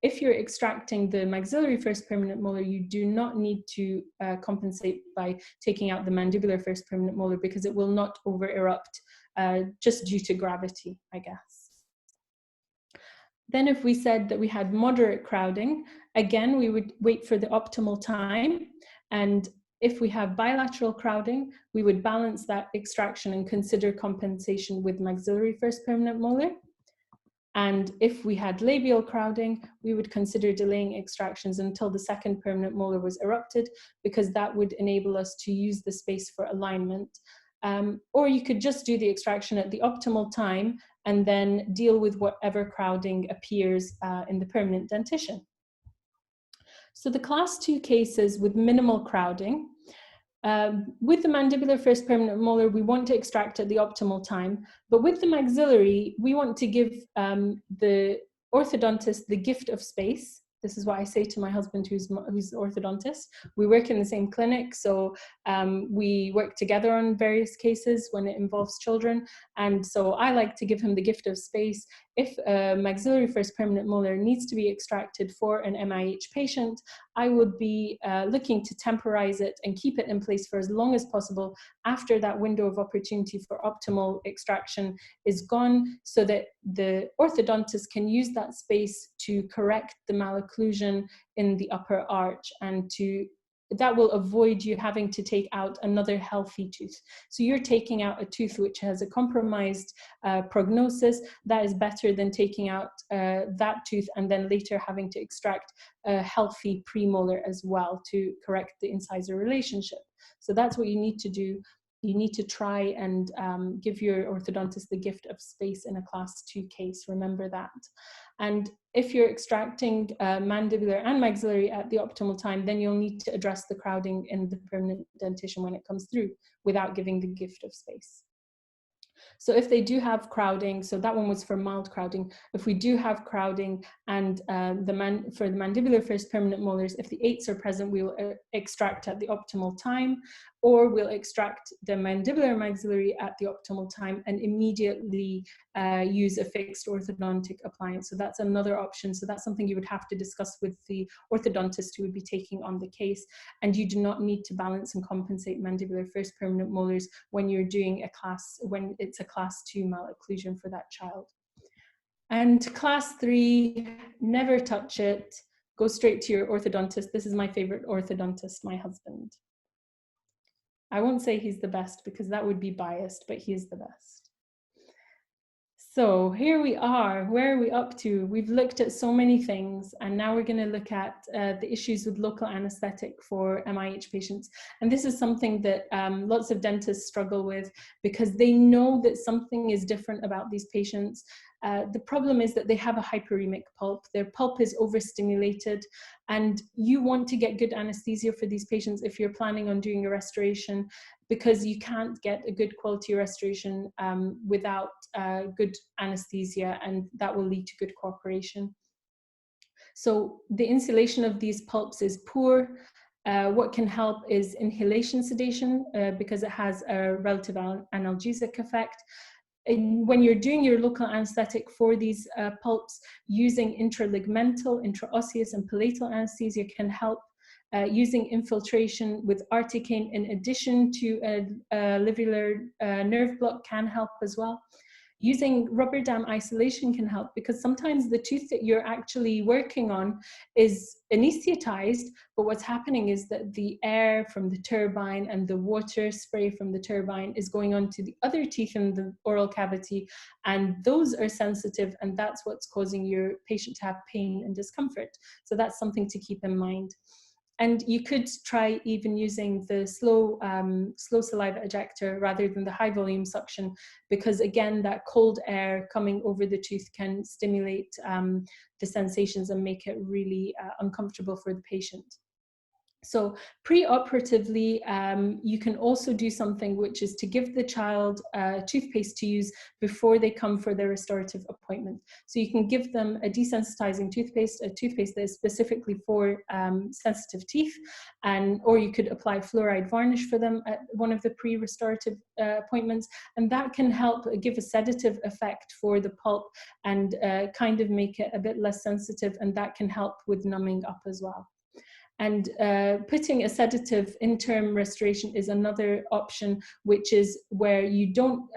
If you're extracting the maxillary first permanent molar, you do not need to compensate by taking out the mandibular first permanent molar, because it will not over erupt just due to gravity, I guess. Then if we said that we had moderate crowding, again, we would wait for the optimal time. And if we have bilateral crowding, we would balance that extraction and consider compensation with maxillary first permanent molar. And if we had labial crowding, we would consider delaying extractions until the second permanent molar was erupted, because that would enable us to use the space for alignment. Or you could just do the extraction at the optimal time and then deal with whatever crowding appears in the permanent dentition. So the class 2 cases with minimal crowding, with the mandibular first permanent molar, we want to extract at the optimal time. But with the maxillary, we want to give the orthodontist the gift of space This is what I say to my husband, who's orthodontist. We work in the same clinic, so we work together on various cases when it involves children. And so I like to give him the gift of space. If a maxillary first permanent molar needs to be extracted for an MIH patient, I would be looking to temporize it and keep it in place for as long as possible after that window of opportunity for optimal extraction is gone, so that the orthodontist can use that space to correct the malocclusion in the upper arch, and that will avoid you having to take out another healthy tooth. So you're taking out a tooth which has a compromised prognosis. That is better than taking out that tooth and then later having to extract a healthy premolar as well to correct the incisor relationship. So that's what you need to do. You need to try and give your orthodontist the gift of space in a class 2 case. Remember that. And if you're extracting mandibular and maxillary at the optimal time, then you'll need to address the crowding in the permanent dentition when it comes through without giving the gift of space. So if they do have crowding, so that one was for mild crowding. If we do have crowding and for the mandibular first permanent molars, if the 8s are present, we will extract at the optimal time, or we'll extract the mandibular maxillary at the optimal time and immediately use a fixed orthodontic appliance. So that's another option. So that's something you would have to discuss with the orthodontist who would be taking on the case. And you do not need to balance and compensate mandibular first permanent molars when you're doing when it's a class 2 malocclusion for that child. And class 3, never touch it. Go straight to your orthodontist. This is my favorite orthodontist, my husband. I won't say he's the best because that would be biased, but he is the best. So here we are. Where are we up to? We've looked at so many things, and now we're going to look at the issues with local anesthetic for MIH patients. And this is something that lots of dentists struggle with because they know that something is different about these patients. The problem is that they have a hyperemic pulp. Their pulp is overstimulated, and you want to get good anesthesia for these patients if you're planning on doing a restoration, because you can't get a good quality restoration without good anesthesia, and that will lead to good cooperation. So the insulation of these pulps is poor. What can help is inhalation sedation because it has a relative analgesic effect. And when you're doing your local anesthetic for these pulps, using intraligamental, intraosseous, and palatal anesthesia can help. Using infiltration with articaine in addition to a livular nerve block can help as well. Using rubber dam isolation can help because sometimes the tooth that you're actually working on is anesthetized, but what's happening is that the air from the turbine and the water spray from the turbine is going on to the other teeth in the oral cavity, and those are sensitive, and that's what's causing your patient to have pain and discomfort. So that's something to keep in mind. And you could try even using the slow saliva ejector rather than the high volume suction, because again, that cold air coming over the tooth can stimulate the sensations and make it really uncomfortable for the patient. So pre-operatively, you can also do something, which is to give the child toothpaste to use before they come for their restorative appointment. So you can give them a desensitizing toothpaste, a toothpaste that is specifically for sensitive teeth, or you could apply fluoride varnish for them at one of the pre-restorative appointments, and that can help give a sedative effect for the pulp and kind of make it a bit less sensitive, and that can help with numbing up as well. And putting a sedative in-term restoration is another option, which is where you don't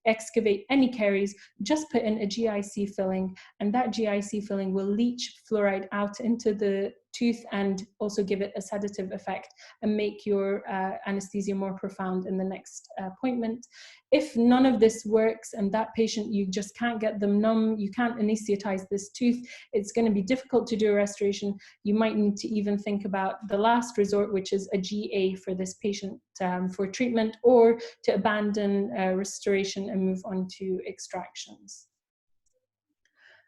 excavate any caries, just put in a GIC filling, and that GIC filling will leach fluoride out into the tooth and also give it a sedative effect and make your anesthesia more profound in the next appointment. If none of this works and that patient, you just can't get them numb, you can't anesthetize this tooth, it's going to be difficult to do a restoration. You might need to even think about the last resort, which is a GA for this patient for treatment, or to abandon restoration and move on to extractions.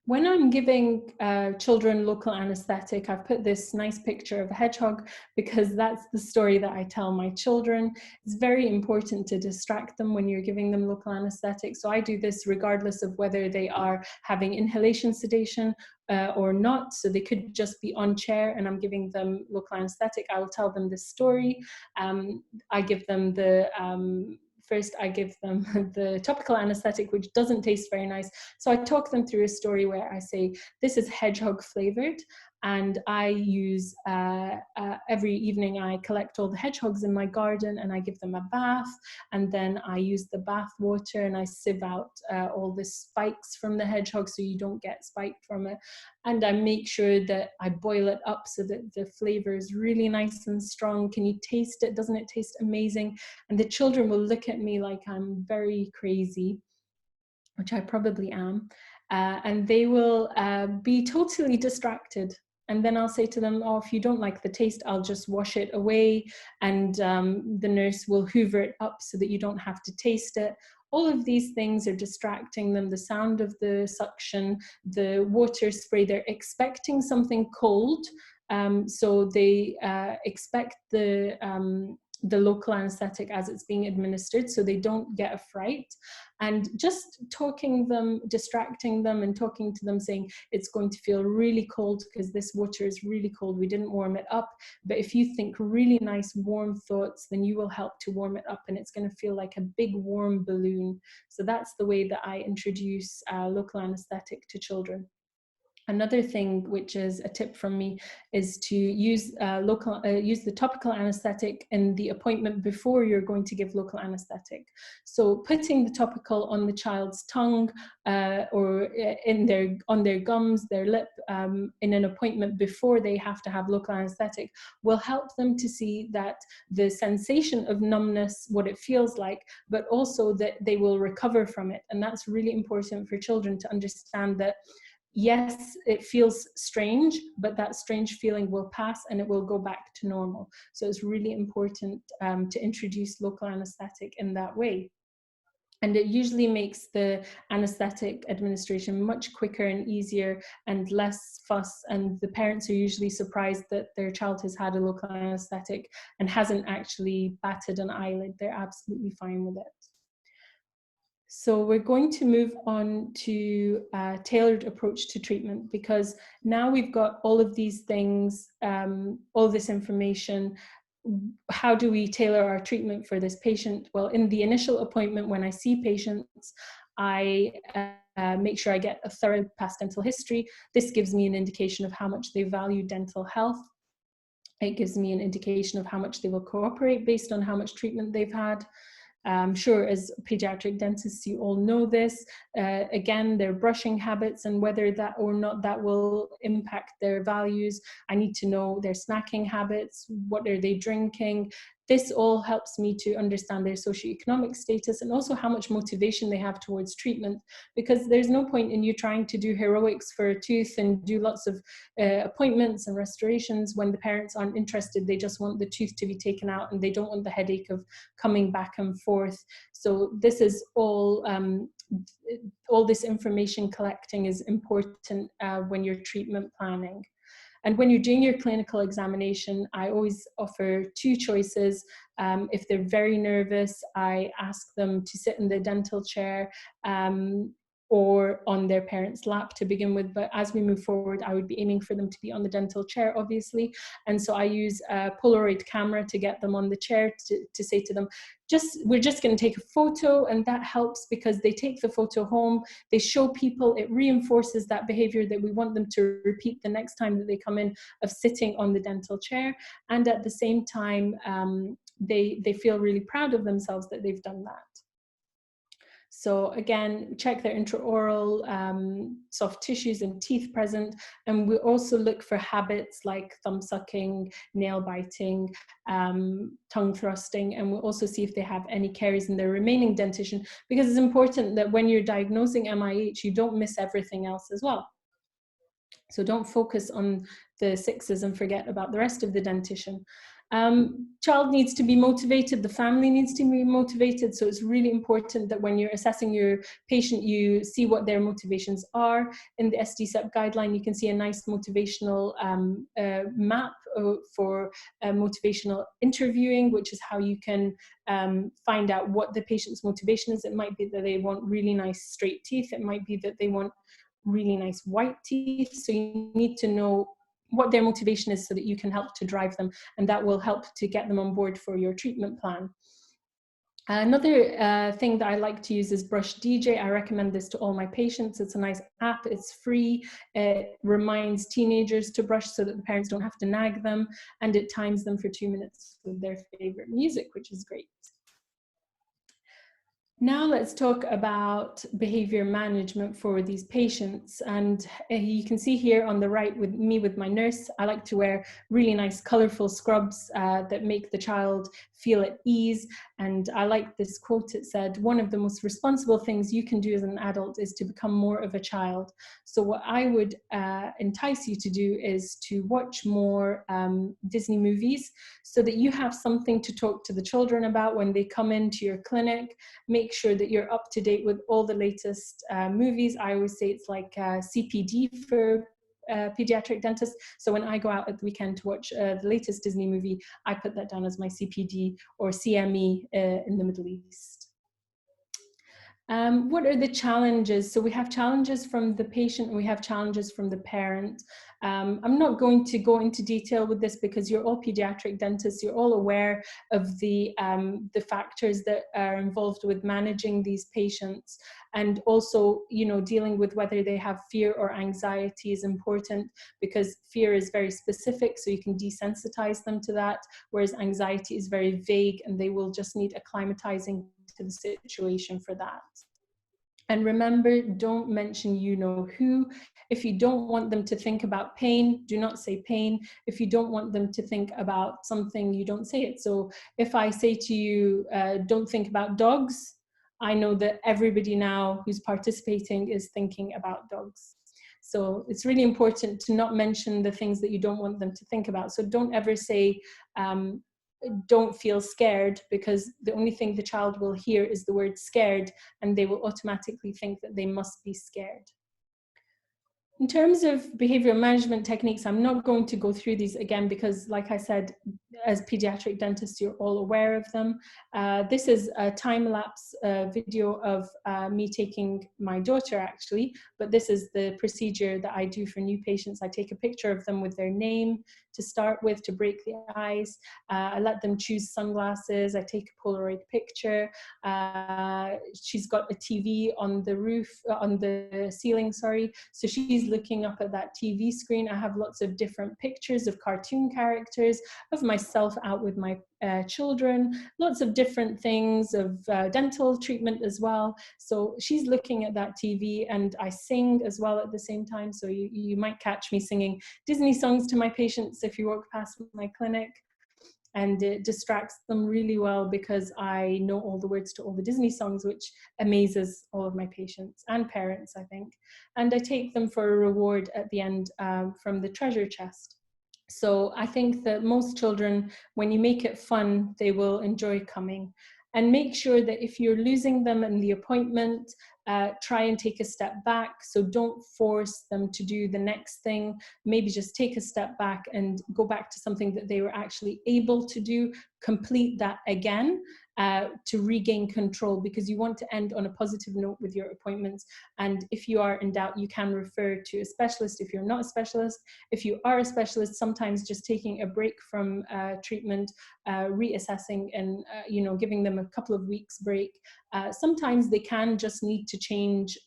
When I'm giving children local anesthetic, I've put this nice picture of a hedgehog because that's the story that I tell my children. It's very important to distract them when you're giving them local anesthetic. So I do this regardless of whether they are having inhalation sedation or not. So they could just be on chair and I'm giving them local anesthetic. I will tell them this story. I give them first I give them the topical anesthetic, which doesn't taste very nice. So I talk them through a story where I say, this is hedgehog flavored. And I use, every evening I collect all the hedgehogs in my garden and I give them a bath. And then I use the bath water and I sieve out all the spikes from the hedgehog so you don't get spiked from it. And I make sure that I boil it up so that the flavor is really nice and strong. Can you taste it? Doesn't it taste amazing? And the children will look at me like I'm very crazy, which I probably am. And they will be totally distracted. And then I'll say to them, oh, if you don't like the taste, I'll just wash it away. And the nurse will hoover it up so that you don't have to taste it. All of these things are distracting them. The sound of the suction, the water spray, they're expecting something cold. So they expect the local anesthetic as it's being administered so they don't get a fright. And just talking them, distracting them and talking to them saying it's going to feel really cold because this water is really cold, we didn't warm it up, but if you think really nice warm thoughts then you will help to warm it up and it's going to feel like a big warm balloon. So that's the way that I introduce local anesthetic to children. Another thing, which is a tip from me, is to use use the topical anesthetic in the appointment before you're going to give local anesthetic. So putting the topical on the child's tongue or on their gums, their lip, in an appointment before they have to have local anesthetic will help them to see that the sensation of numbness, what it feels like, but also that they will recover from it. And that's really important for children to understand that yes, it feels strange, but that strange feeling will pass and it will go back to normal. So it's really important to introduce local anesthetic in that way. And it usually makes the anesthetic administration much quicker and easier and less fuss. And the parents are usually surprised that their child has had a local anesthetic and hasn't actually batted an eyelid. They're absolutely fine with it. So we're going to move on to a tailored approach to treatment, because now we've got all of these things, all this information. How do we tailor our treatment for this patient? Well, in the initial appointment, when I see patients, I make sure I get a thorough past dental history. This gives me an indication of how much they value dental health. It gives me an indication of how much they will cooperate based on how much treatment they've had. Sure, as pediatric dentists, you all know this. Again, their brushing habits and whether that or not that will impact their values. I need to know their snacking habits. What are they drinking? This all helps me to understand their socioeconomic status and also how much motivation they have towards treatment, because there's no point in you trying to do heroics for a tooth and do lots of appointments and restorations when the parents aren't interested. They just want the tooth to be taken out and they don't want the headache of coming back and forth. So this is all this information collecting is important when you're treatment planning. And when you're doing your clinical examination, I always offer two choices. If they're very nervous, I ask them to sit in the dental chair or on their parents' lap to begin with. But as we move forward, I would be aiming for them to be on the dental chair, obviously. And so I use a Polaroid camera to get them on the chair to say to them, we're just going to take a photo, and that helps because they take the photo home, they show people, it reinforces that behavior that we want them to repeat the next time that they come in, of sitting on the dental chair. And at the same time, they feel really proud of themselves that they've done that. So again, check their intraoral soft tissues and teeth present. And we also look for habits like thumb sucking, nail biting, tongue thrusting. And we'll also see if they have any caries in their remaining dentition, because it's important that when you're diagnosing MIH, you don't miss everything else as well. So don't focus on the sixes and forget about the rest of the dentition. Child needs to be motivated, the family needs to be motivated, so it's really important that when you're assessing your patient, you see what their motivations are. In the SDCEP guideline, you can see a nice motivational map for motivational interviewing, which is how you can find out what the patient's motivation is. It might be that they want really nice straight teeth, it might be that they want really nice white teeth. So you need to know what their motivation is so that you can help to drive them, and that will help to get them on board for your treatment plan. Another thing that I like to use is Brush DJ. I recommend this to all my patients. It's a nice app, it's free. It reminds teenagers to brush so that the parents don't have to nag them, and it times them for 2 minutes with their favorite music, which is great. Now let's talk about behavior management for these patients. And you can see here on the right with me with my nurse, I like to wear really nice colorful scrubs that make the child feel at ease. And I like this quote. It said, one of the most responsible things you can do as an adult is to become more of a child. So what I would entice you to do is to watch more Disney movies so that you have something to talk to the children about when they come into your clinic. Make sure that you're up to date with all the latest movies. I always say it's like CPD for pediatric dentists. So when I go out at the weekend to watch the latest Disney movie, I put that down as my CPD or CME in the Middle East. What are the challenges? So we have challenges from the patient and we have challenges from the parent. I'm not going to go into detail with this because you're all pediatric dentists. You're all aware of the factors that are involved with managing these patients, and also, you know, dealing with whether they have fear or anxiety is important, because fear is very specific, so you can desensitize them to that, whereas anxiety is very vague and they will just need acclimatizing to the situation for that. And remember, don't mention you know who. If you don't want them to think about pain, do not say pain. If you don't want them to think about something, you don't say it. So if I say to you, don't think about dogs, I know that everybody now who's participating is thinking about dogs. So it's really important to not mention the things that you don't want them to think about. So don't ever say, don't feel scared, because the only thing the child will hear is the word scared, and they will automatically think that they must be scared. In terms of behavioral management techniques, I'm not going to go through these again because, like I said, as pediatric dentists, you're all aware of them. This is a time-lapse video of me taking my daughter, actually, but this is the procedure that I do for new patients. I take a picture of them with their name to start with, to break the ice. I let them choose sunglasses. I take a Polaroid picture. She's got a TV on the roof, on the ceiling, sorry. So she's looking up at that TV screen. I have lots of different pictures of cartoon characters, of myself out with my children, lots of different things, of dental treatment as well. So she's looking at that TV, and I sing as well at the same time. So you might catch me singing Disney songs to my patients if you walk past my clinic. And it distracts them really well because I know all the words to all the Disney songs, which amazes all of my patients and parents, I think. And I take them for a reward at the end from the treasure chest. So I think that most children, when you make it fun, they will enjoy coming. And make sure that if you're losing them in the appointment, try and take a step back. So don't force them to do the next thing. Maybe just take a step back and go back to something that they were actually able to do. Complete that again to regain control, because you want to end on a positive note with your appointments. And if you are in doubt, you can refer to a specialist if you're not a specialist. If you are a specialist, sometimes just taking a break from treatment, reassessing and you know, giving them a couple of weeks break. Sometimes they can just need to change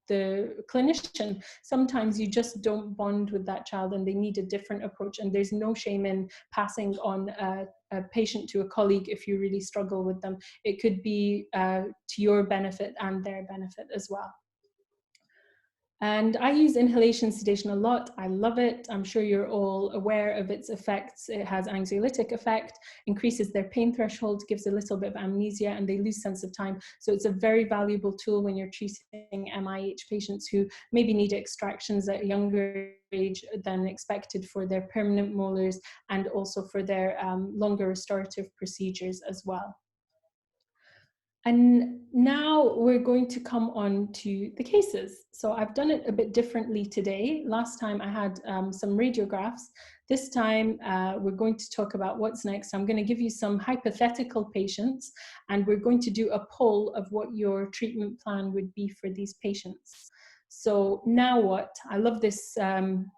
the clinician. Sometimes you just don't bond with that child and they need a different approach, and there's no shame in passing on a patient to a colleague if you really struggle with them. It could be to your benefit and their benefit as well. And I use inhalation sedation a lot. I love it. I'm sure you're all aware of its effects. It has anxiolytic effect, increases their pain threshold, gives a little bit of amnesia, and they lose sense of time. So it's a very valuable tool when you're treating MIH patients who maybe need extractions at a younger age than expected for their permanent molars, and also for their longer restorative procedures as well. And now we're going to come on to the cases. So I've done it a bit differently today. Last time I had some radiographs. This time we're going to talk about what's next. I'm going to give you some hypothetical patients, and we're going to do a poll of what your treatment plan would be for these patients. So now what? I love this,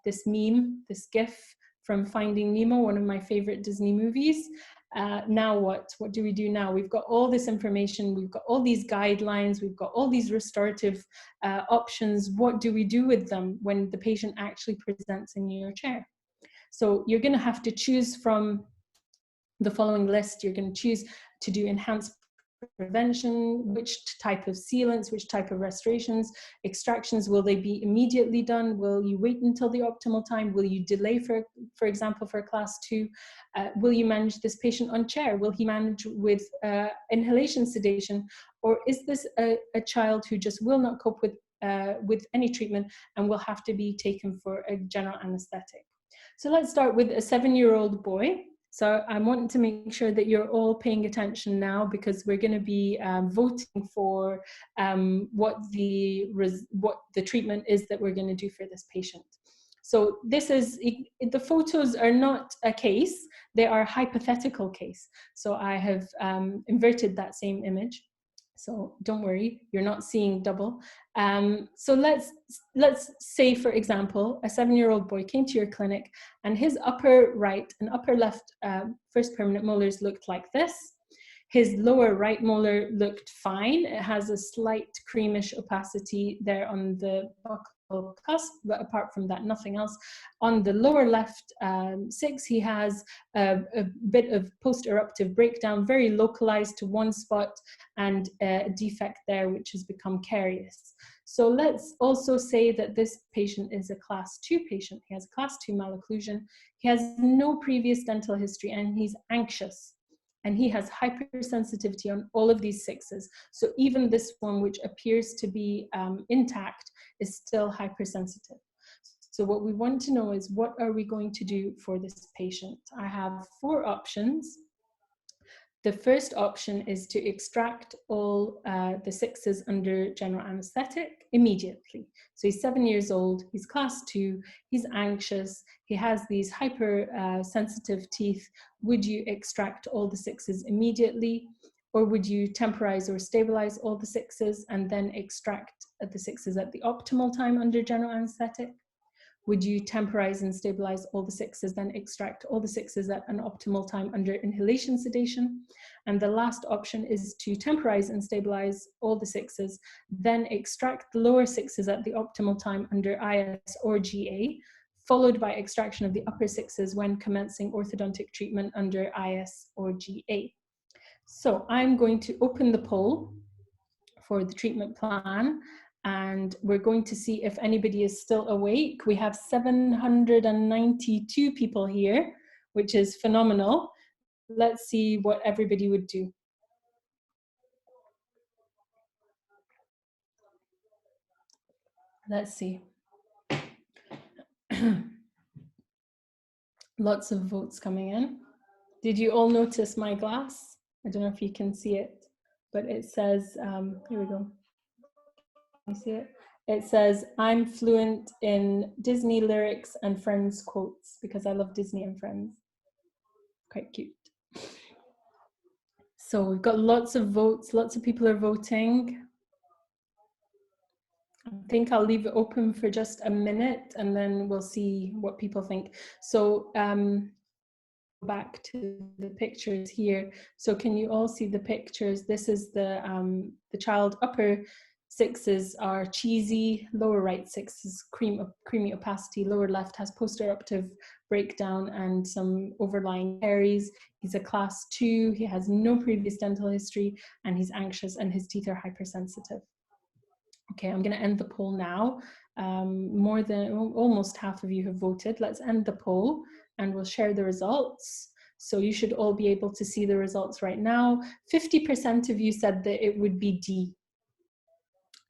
this meme, this GIF from Finding Nemo, one of my favorite Disney movies. Now what? What do we do now? We've got all this information, we've got all these guidelines, we've got all these restorative options. What do we do with them when the patient actually presents in your chair? So you're going to have to choose from the following list. You're going to choose to do enhanced prevention, which type of sealants, which type of restorations, extractions. Will they be immediately done? Will you wait until the optimal time? Will you delay, for example, for class 2? Will you manage this patient on chair? Will he manage with inhalation sedation? Or is this a child who just will not cope with any treatment and will have to be taken for a general anesthetic? So let's start with a 7-year-old boy. So I want to make sure that you're all paying attention now, because we're going to be voting for what the treatment is that we're going to do for this patient. So this is, the photos are not a case, they are a hypothetical case. So I have inverted that same image. So don't worry, you're not seeing double. So let's say, for example, a 7-year-old boy came to your clinic and his upper right and upper left first permanent molars looked like this. His lower right molar looked fine. It has a slight creamish opacity there on the buccal cusp, but apart from that, nothing else. On the lower left 6, he has a bit of post-eruptive breakdown, very localized to one spot, and a defect there which has become carious. So let's also say that this patient is a class 2 patient. He has class 2 malocclusion. He has no previous dental history and he's anxious. And he has hypersensitivity on all of these 6s. So even this one, which appears to be intact, is still hypersensitive. So what we want to know is, what are we going to do for this patient? I have 4 options. The first option is to extract all the 6s under general anesthetic immediately. So he's 7 years old, he's class 2, he's anxious, he has these hypersensitive teeth. Would you extract all the 6s immediately? Or would you temporize or stabilize all the 6s and then extract the 6s at the optimal time under general anesthetic? Would you temporize and stabilize all the 6s, then extract all the 6s at an optimal time under inhalation sedation? And the last option is to temporize and stabilize all the 6s, then extract the lower 6s at the optimal time under IS or GA, followed by extraction of the upper 6s when commencing orthodontic treatment under IS or GA. So I'm going to open the poll for the treatment plan, and we're going to see if anybody is still awake. We have 792 people here, which is phenomenal. Let's see what everybody would do. Let's see. Lots of votes coming in. Did you all notice my glass? I don't know if you can see it, but it says, here we go. You see it? It says, I'm fluent in Disney lyrics and Friends quotes, because I love Disney and Friends. Quite cute. So we've got lots of votes, lots of people are voting. I think I'll leave it open for just a minute and then we'll see what people think. So back to the pictures here. So can you all see the pictures? This is the child. Upper 6s are cheesy, lower right 6s creamy opacity, lower left has post-eruptive breakdown and some overlying caries. He's a class 2, he has no previous dental history, and he's anxious and his teeth are hypersensitive. Okay, I'm going to end the poll now. More than almost half of you have voted. Let's end the poll and we'll share the results. So you should all be able to see the results right now. 50% of you said that it would be D.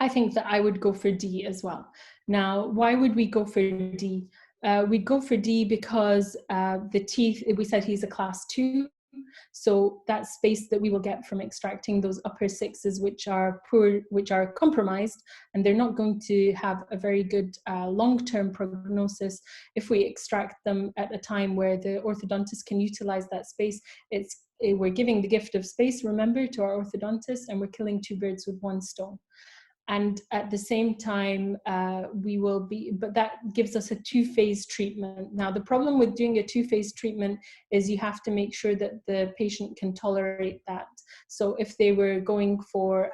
I think that I would go for D as well. Now, why would we go for D? We go for D because the teeth, we said he's a class 2. So that space that we will get from extracting those upper 6s, which are poor, which are compromised, and they're not going to have a very good long-term prognosis. If we extract them at a time where the orthodontist can utilize that space, we're giving the gift of space, remember, to our orthodontist, and we're killing 2 birds with 1 stone. And at the same time, but that gives us a 2-phase treatment. Now, the problem with doing a 2-phase treatment is you have to make sure that the patient can tolerate that. So if they were going for,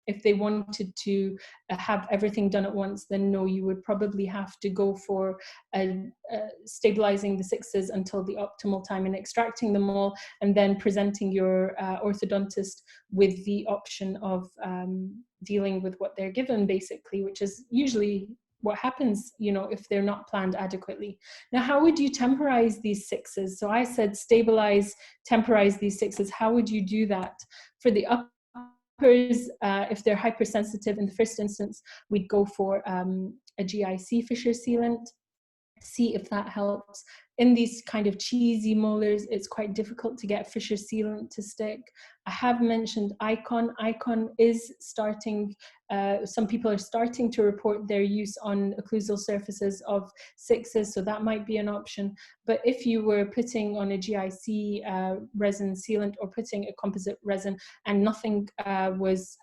if they wanted to have everything done at once, then no, you would probably have to go for stabilizing the 6s until the optimal time and extracting them all, and then presenting your orthodontist with the option of dealing with what they're given, basically, which is usually what happens, you know, if they're not planned adequately. Now, how would you temporize these 6s? So I said stabilize, temporize these 6s. How would you do that? For the uppers, if they're hypersensitive, in the first instance, we'd go for a GIC fissure sealant, see if that helps. In these kind of cheesy molars, it's quite difficult to get fissure sealant to stick. I have mentioned Icon. Icon is starting, some people are starting to report their use on occlusal surfaces of 6s, so that might be an option. But if you were putting on a GIC resin sealant or putting a composite resin and nothing was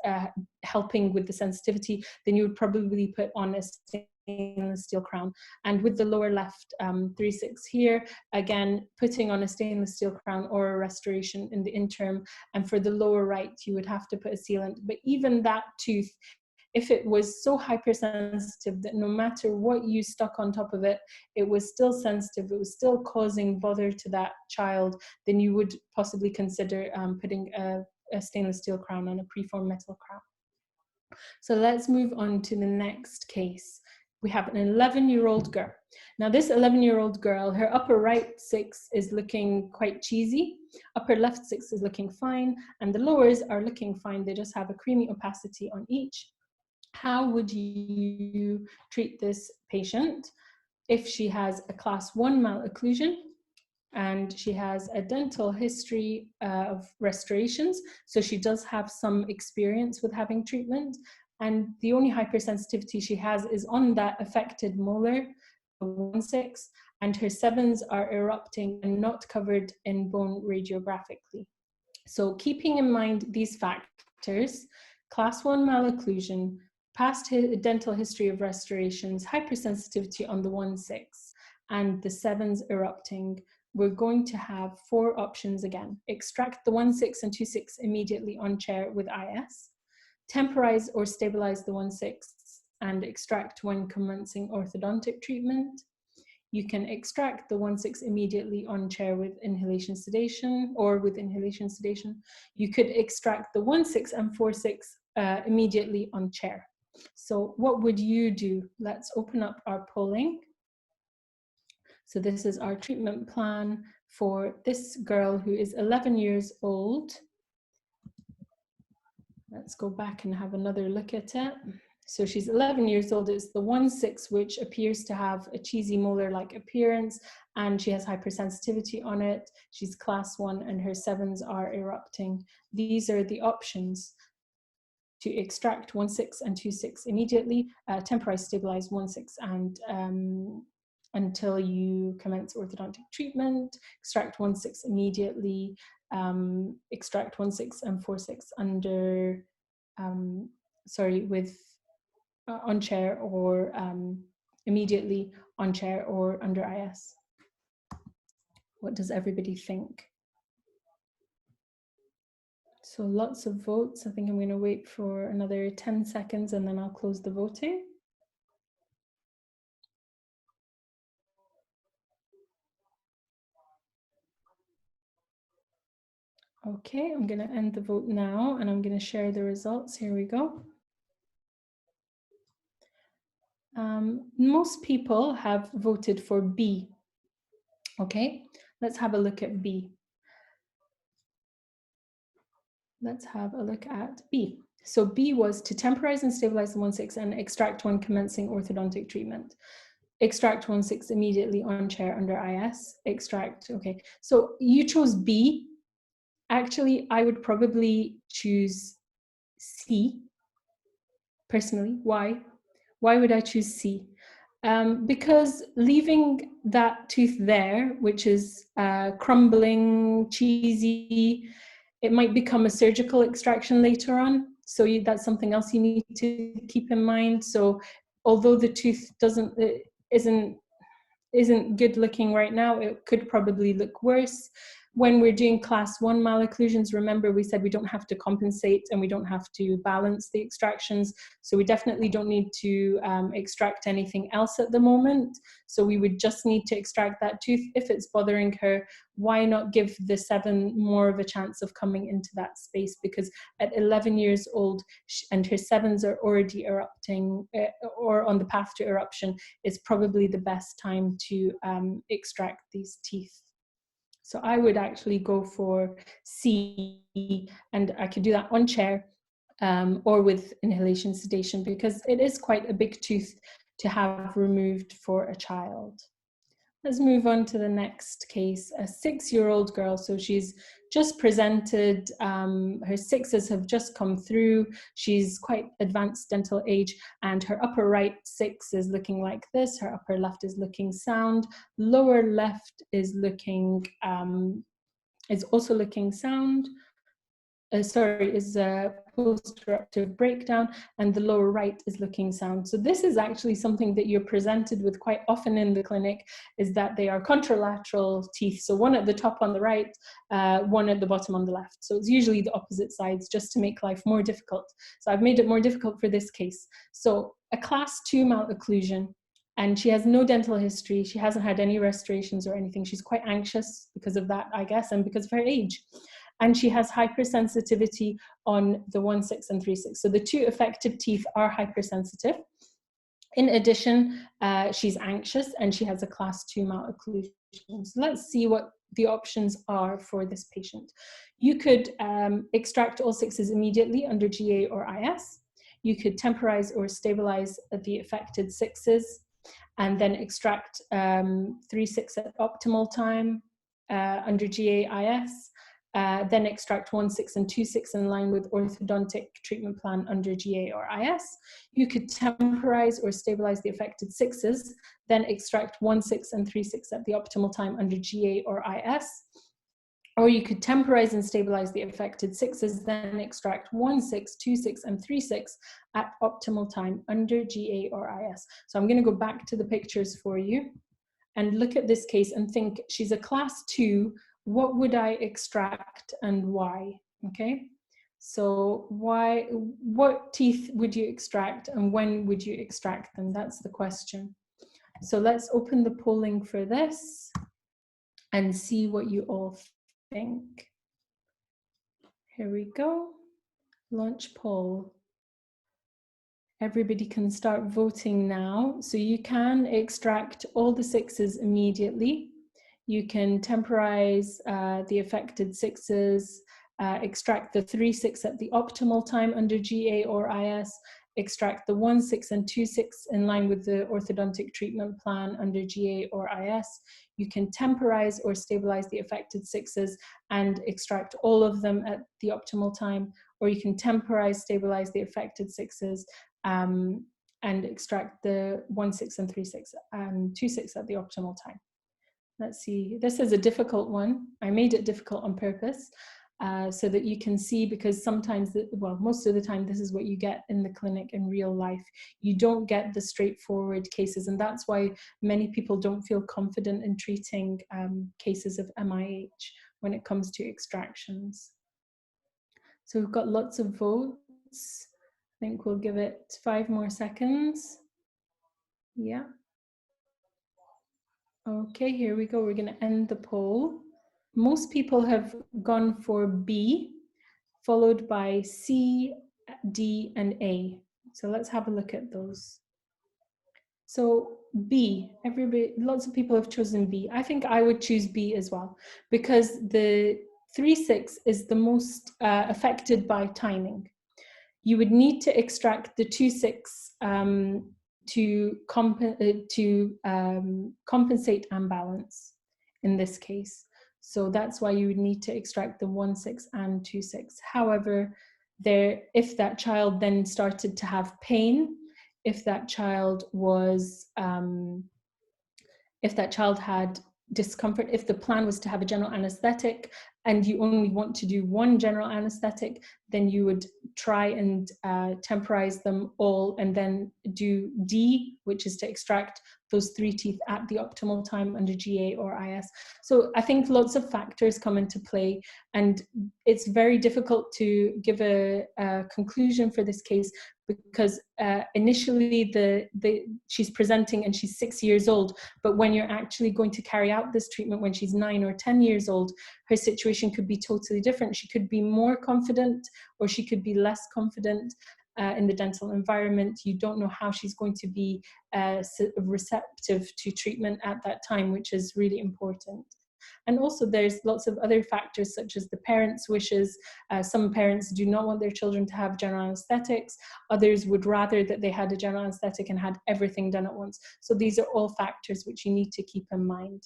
helping with the sensitivity, then you would probably put on a stainless steel crown. And with the lower left 3/6 here, again, putting on a stainless steel crown or a restoration in the interim. And for the lower right, you would have to put a sealant. But even that tooth, if it was so hypersensitive that no matter what you stuck on top of it, it was still sensitive, it was still causing bother to that child, then you would possibly consider putting a stainless steel crown on a preformed metal crown. So let's move on to the next case. We have an 11-year-old girl. Now this 11-year-old girl, her upper right 6 is looking quite cheesy, upper left 6 is looking fine, and the lowers are looking fine. They just have a creamy opacity on each. How would you treat this patient if she has a class 1 malocclusion and she has a dental history of restorations? So she does have some experience with having treatment, and the only hypersensitivity she has is on that affected molar, 1/6, and her 7s are erupting and not covered in bone radiographically. So keeping in mind these factors, class 1 malocclusion, past dental history of restorations, hypersensitivity on the 1/6, and the 7s erupting, we're going to have 4 options again. Extract the 1/6 and 2/6 immediately on chair with IS. Temporize or stabilize the 1/6 and extract when commencing orthodontic treatment. You can extract the 1/6 immediately on chair with inhalation sedation or with inhalation sedation. You could extract the 1/6 and 4/6 immediately on chair. So what would you do? Let's open up our polling. So this is our treatment plan for this girl who is 11 years old. Let's go back and have another look at it. So she's 11 years old. It's the 1/6 which appears to have a cheesy molar-like appearance, and she has hypersensitivity on it. She's class 1 and her 7s are erupting. These are the options: to extract 1/6 and 2/6 immediately, temporize, stabilize 1/6 and until you commence orthodontic treatment, extract 1/6 immediately, extract 1/6 and 4/6 under, with on chair, or immediately on chair or under IS. What does everybody think? So lots of votes. I think I'm going to wait for another 10 seconds and then I'll close the voting. Okay, I'm going to end the vote now and I'm going to share the results. Here we go. Most people have voted for B. Okay, let's have a look at B. Let's have a look at B. So B was to temporize and stabilize the 1/6 and extract when commencing orthodontic treatment. Extract 1/6 immediately on chair under IS. Extract, okay. So you chose B. Actually, I would probably choose C, personally. Why? Why would I choose C? Because leaving that tooth there, which is crumbling, cheesy, it might become a surgical extraction later on. So that's something else you need to keep in mind. So although the tooth isn't good looking right now, it could probably look worse. When we're doing class 1 malocclusions, remember we said we don't have to compensate and we don't have to balance the extractions. So we definitely don't need to extract anything else at the moment. So we would just need to extract that tooth. If it's bothering her, why not give the 7 more of a chance of coming into that space? Because at 11 years old and her 7s are already erupting or on the path to eruption, it's probably the best time to extract these teeth. So I would actually go for C, and I could do that on chair or with inhalation sedation, because it is quite a big tooth to have removed for a child. Let's move on to the next case, a 6-year-old girl. So she's just presented, her 6s have just come through. She's quite advanced dental age, and her upper right 6 is looking like this. Her upper left is looking sound. Lower left is looking, is also looking sound. Is a post-eruptive breakdown, and the lower right is looking sound. So this is actually something that you're presented with quite often in the clinic, is that they are contralateral teeth. So one at the top on the right, one at the bottom on the left. So it's usually the opposite sides, just to make life more difficult. So I've made it more difficult for this case. So a class 2 malocclusion, and she has no dental history. She hasn't had any restorations or anything. She's quite anxious because of that, I guess, and because of her age. And she has hypersensitivity on the 1/6 and 3/6. So the 2 affected teeth are hypersensitive. In addition, she's anxious and she has a class 2 malocclusion. So let's see what the options are for this patient. You could extract all 6s immediately under GA or IS. You could temporize or stabilize the affected 6s and then extract 3/6 at optimal time under GA IS. Then extract 1/6 and 2/6 in line with orthodontic treatment plan under GA or IS. You could temporize or stabilize the affected 6s, then extract 1/6 and 3/6 at the optimal time under GA or IS. Or you could temporize and stabilize the affected 6s, then extract 1/6, 2/6, and 3/6 at optimal time under GA or IS. So I'm going to go back to the pictures for you and look at this case and think, she's a class 2, what would I extract and why? Okay, so what teeth would you extract and when would you extract them? That's the question. So let's open the polling for this and see what you all think. Here we go, launch poll. Everybody can start voting now. So you can extract all the 6s immediately. You can temporize the affected 6s, extract the 3/6 at the optimal time under GA or IS, extract the 1/6 and 2/6 in line with the orthodontic treatment plan under GA or IS. You can temporize or stabilize the affected 6s and extract all of them at the optimal time, or you can temporize, stabilize the affected 6s and extract the 1/6 and 3/6 and 2/6 at the optimal time. Let's see, this is a difficult one. I made it difficult on purpose so that you can see, because sometimes, well, most of the time, this is what you get in the clinic in real life. You don't get the straightforward cases, and that's why many people don't feel confident in treating cases of MIH when it comes to extractions. So we've got lots of votes. I think we'll give it 5 more seconds. Yeah. Okay, here we go. We're going to end the poll. Most people have gone for B, followed by C, D, and A. So let's have a look at those. So B, lots of people have chosen B. I think I would choose B as well, because the 3/6 is the most affected by timing. You would need to extract the 2/6 to compensate and balance in this case. So that's why you would need to extract the 1/6 and 2/6. However, if that child then started to have pain, if that child had discomfort. If the plan was to have a general anesthetic and you only want to do one general anesthetic, then you would try and temporize them all and then do D, which is to extract those 3 teeth at the optimal time under GA or IS. So I think lots of factors come into play, and it's very difficult to give a conclusion for this case because initially she's presenting and she's 6 years old, but when you're actually going to carry out this treatment when she's 9 or 10 years old, her situation could be totally different. She could be more confident or she could be less confident in the dental environment. You don't know how she's going to be receptive to treatment at that time, which is really important. And also there's lots of other factors such as the parents' wishes. Some parents do not want their children to have general anesthetics. Others would rather that they had a general anesthetic and had everything done at once. So these are all factors which you need to keep in mind.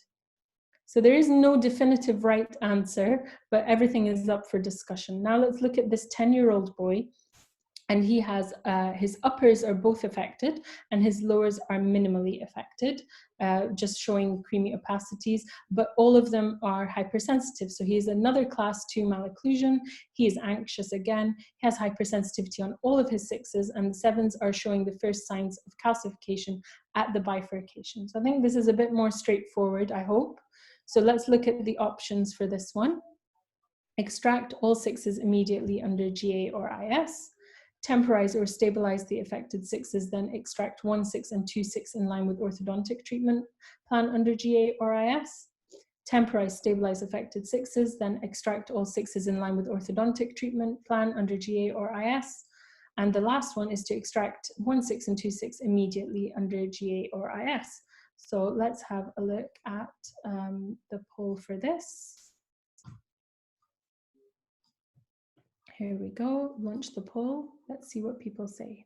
So there is no definitive right answer, but everything is up for discussion. Now let's look at this 10-year-old boy. And he has, his uppers are both affected and his lowers are minimally affected, just showing creamy opacities, but all of them are hypersensitive. So he has another class 2 malocclusion. He is anxious again. He has hypersensitivity on all of his 6s, and the 7s are showing the first signs of calcification at the bifurcation. So I think this is a bit more straightforward, I hope. So let's look at the options for this one. Extract all 6s immediately under GA or IS. Temporize or stabilize the affected 6s, then extract 1 6 and 2 6 in line with orthodontic treatment plan under GA or IS. Temporize, stabilize affected 6s, then extract all 6s in line with orthodontic treatment plan under GA or IS. And the last one is to extract 1 6 and 2 6 immediately under GA or IS. So let's have a look at the poll for this. Here we go, launch the poll. Let's see what people say.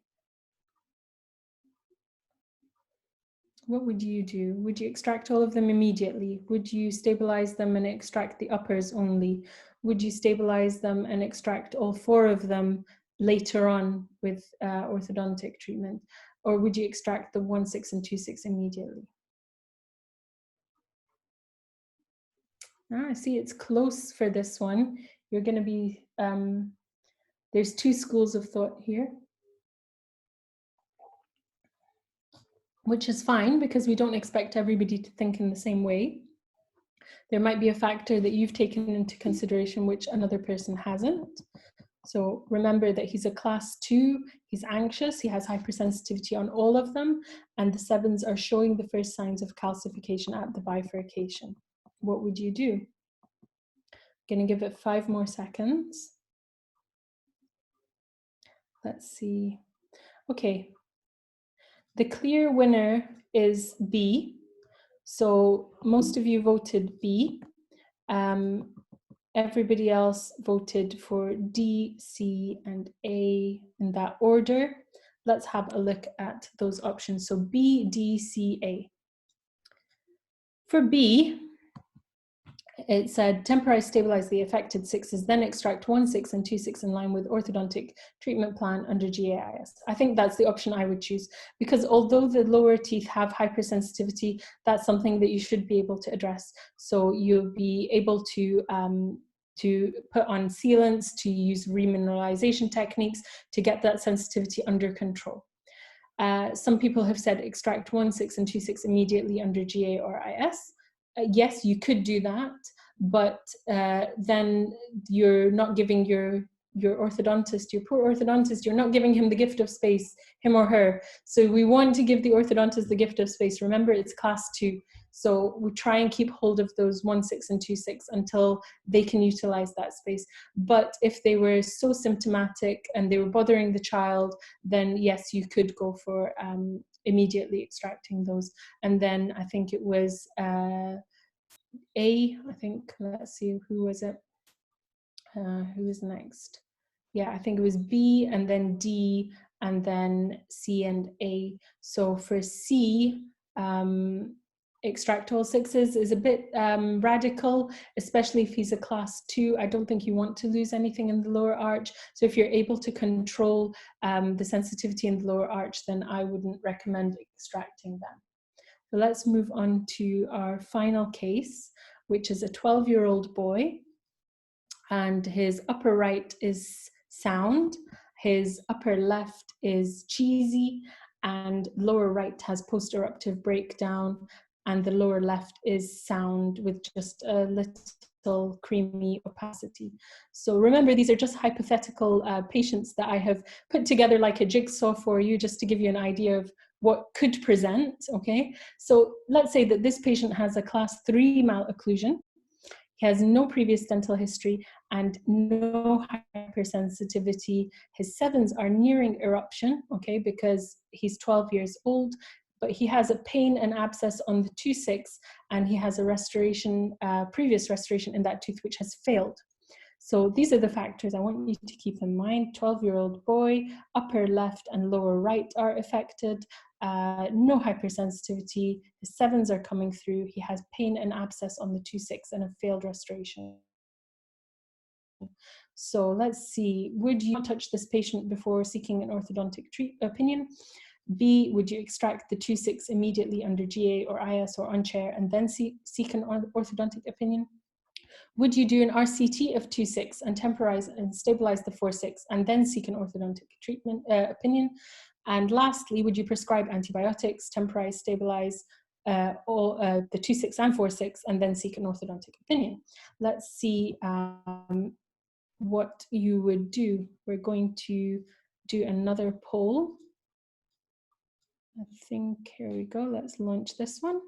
What would you do? Would you extract all of them immediately? Would you stabilize them and extract the uppers only? Would you stabilize them and extract all 4 of them later on with orthodontic treatment? Or would you extract the 1 6 and 2 6 immediately? I see it's close for this one. You're going to be, there's 2 schools of thought here, which is fine because we don't expect everybody to think in the same way. There might be a factor that you've taken into consideration which another person hasn't. So remember that he's a class 2, he's anxious, he has hypersensitivity on all of them, and the 7s are showing the first signs of calcification at the bifurcation. What would you do? I'm going to give it 5 more seconds. Let's see. Okay. The clear winner is B. So most of you voted B. Everybody else voted for D, C, and A in that order. Let's have a look at those options. So B, D, C, A. For B, it said temporize, stabilize the affected 6s, then extract 1 6 and 2 6 in line with orthodontic treatment plan under GAIS. I think that's the option I would choose because although the lower teeth have hypersensitivity, that's something that you should be able to address. So you'll be able to put on sealants, to use remineralization techniques to get that sensitivity under control. Some people have said extract 1 6 and 2 6 immediately under GA or IS. Yes, you could do that, but then you're not giving your orthodontist, your poor orthodontist, you're not giving him the gift of space, him or her. So we want to give the orthodontist the gift of space. Remember, it's class 2. So we try and keep hold of those 1 6 and 2 6 until they can utilize that space. But if they were so symptomatic and they were bothering the child, then yes, you could go for immediately extracting those. And then I think it was A, I think, let's see, who was it? Who was next? Yeah, I think it was B and then D and then C and A. So for C, extract all 6s is a bit radical, especially if he's a class 2. I don't think you want to lose anything in the lower arch. So if you're able to control the sensitivity in the lower arch, then I wouldn't recommend extracting them. So let's move on to our final case, which is a 12-year-old boy, and his upper right is sound, his upper left is cheesy, and lower right has post-eruptive breakdown, and the lower left is sound with just a little creamy opacity. So remember, these are just hypothetical patients that I have put together like a jigsaw for you, just to give you an idea of what could present, okay? So let's say that this patient has a class 3 malocclusion. He has no previous dental history and no hypersensitivity. His 7s are nearing eruption, okay, because he's 12 years old, but he has a pain and abscess on the 2-6, and he has a restoration, previous restoration in that tooth, which has failed. So these are the factors I want you to keep in mind. 12-year-old boy, upper left and lower right are affected, no hypersensitivity, his 7s are coming through, he has pain and abscess on the 2-6 and a failed restoration. So let's see, would you touch this patient before seeking an orthodontic opinion? B, would you extract the 2-6 immediately under GA or IS or on chair and then seek an orthodontic opinion? Would you do an RCT of 2-6 and temporize and stabilize the 4-6 and then seek an orthodontic treatment opinion? And lastly, would you prescribe antibiotics, temporize, stabilize the 2-6 and 4-6 and then seek an orthodontic opinion? Let's see what you would do. We're going to do another poll. I think, here we go, let's launch this one.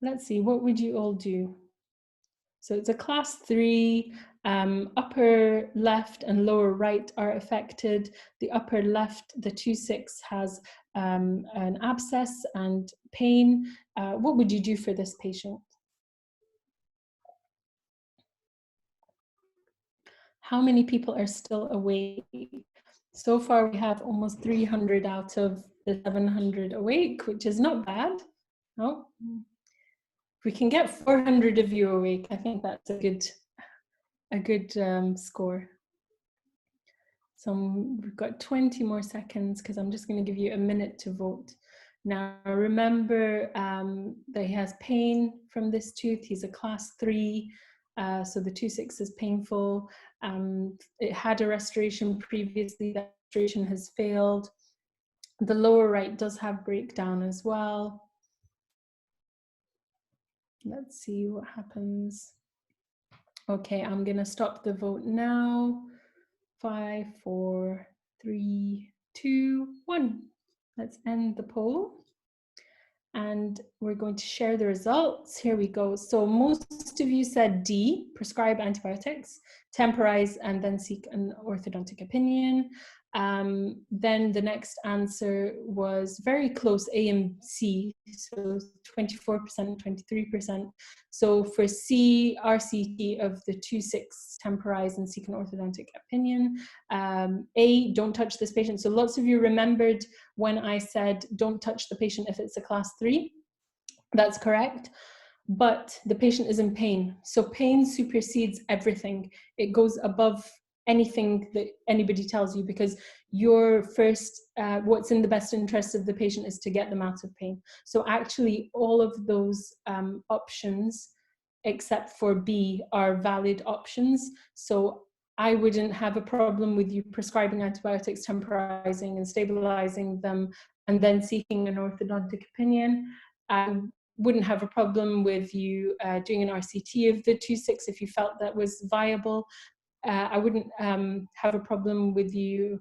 Let's see, what would you all do? So it's a class 3, upper left and lower right are affected. The upper left, the 2-6 has an abscess and pain. What would you do for this patient? How many people are still awake? So far we have almost 300 out of the 700 awake, which is not bad. No? If we can get 400 of you awake, I think that's a good score. So we've got 20 more seconds because I'm just going to give you a minute to vote. Now remember that he has pain from this tooth. He's a class 3, so the 2-6 is painful. It had a restoration previously. That restoration has failed. The lower right does have breakdown as well. Let's see what happens. Okay, I'm going to stop the vote now. 5, 4, 3, 2, 1. Let's end the poll. And we're going to share the results. Here we go. So most of you said D, prescribe antibiotics, temporize, and then seek an orthodontic opinion. Then the next answer was very close, A and C, so 24%, 23%. So for C, RCT of the 2-6, temporize and seek an orthodontic opinion. A, don't touch this patient. So lots of you remembered when I said don't touch the patient if it's a class 3. That's correct. But the patient is in pain. So pain supersedes everything. It goes above anything that anybody tells you, because your first, what's in the best interest of the patient is to get them out of pain. So actually all of those options, except for B, are valid options. So I wouldn't have a problem with you prescribing antibiotics, temporizing and stabilizing them, and then seeking an orthodontic opinion. I wouldn't have a problem with you doing an RCT of the 2-6 if you felt that was viable. I wouldn't have a problem with you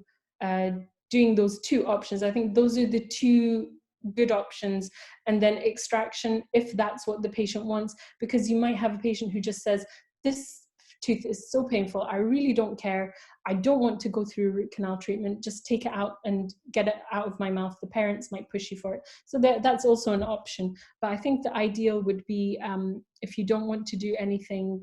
doing those 2 options. I think those are the 2 good options. And then extraction, if that's what the patient wants, because you might have a patient who just says, this tooth is so painful, I really don't care, I don't want to go through root canal treatment, just take it out and get it out of my mouth. The parents might push you for it. So that's also an option. But I think the ideal would be if you don't want to do anything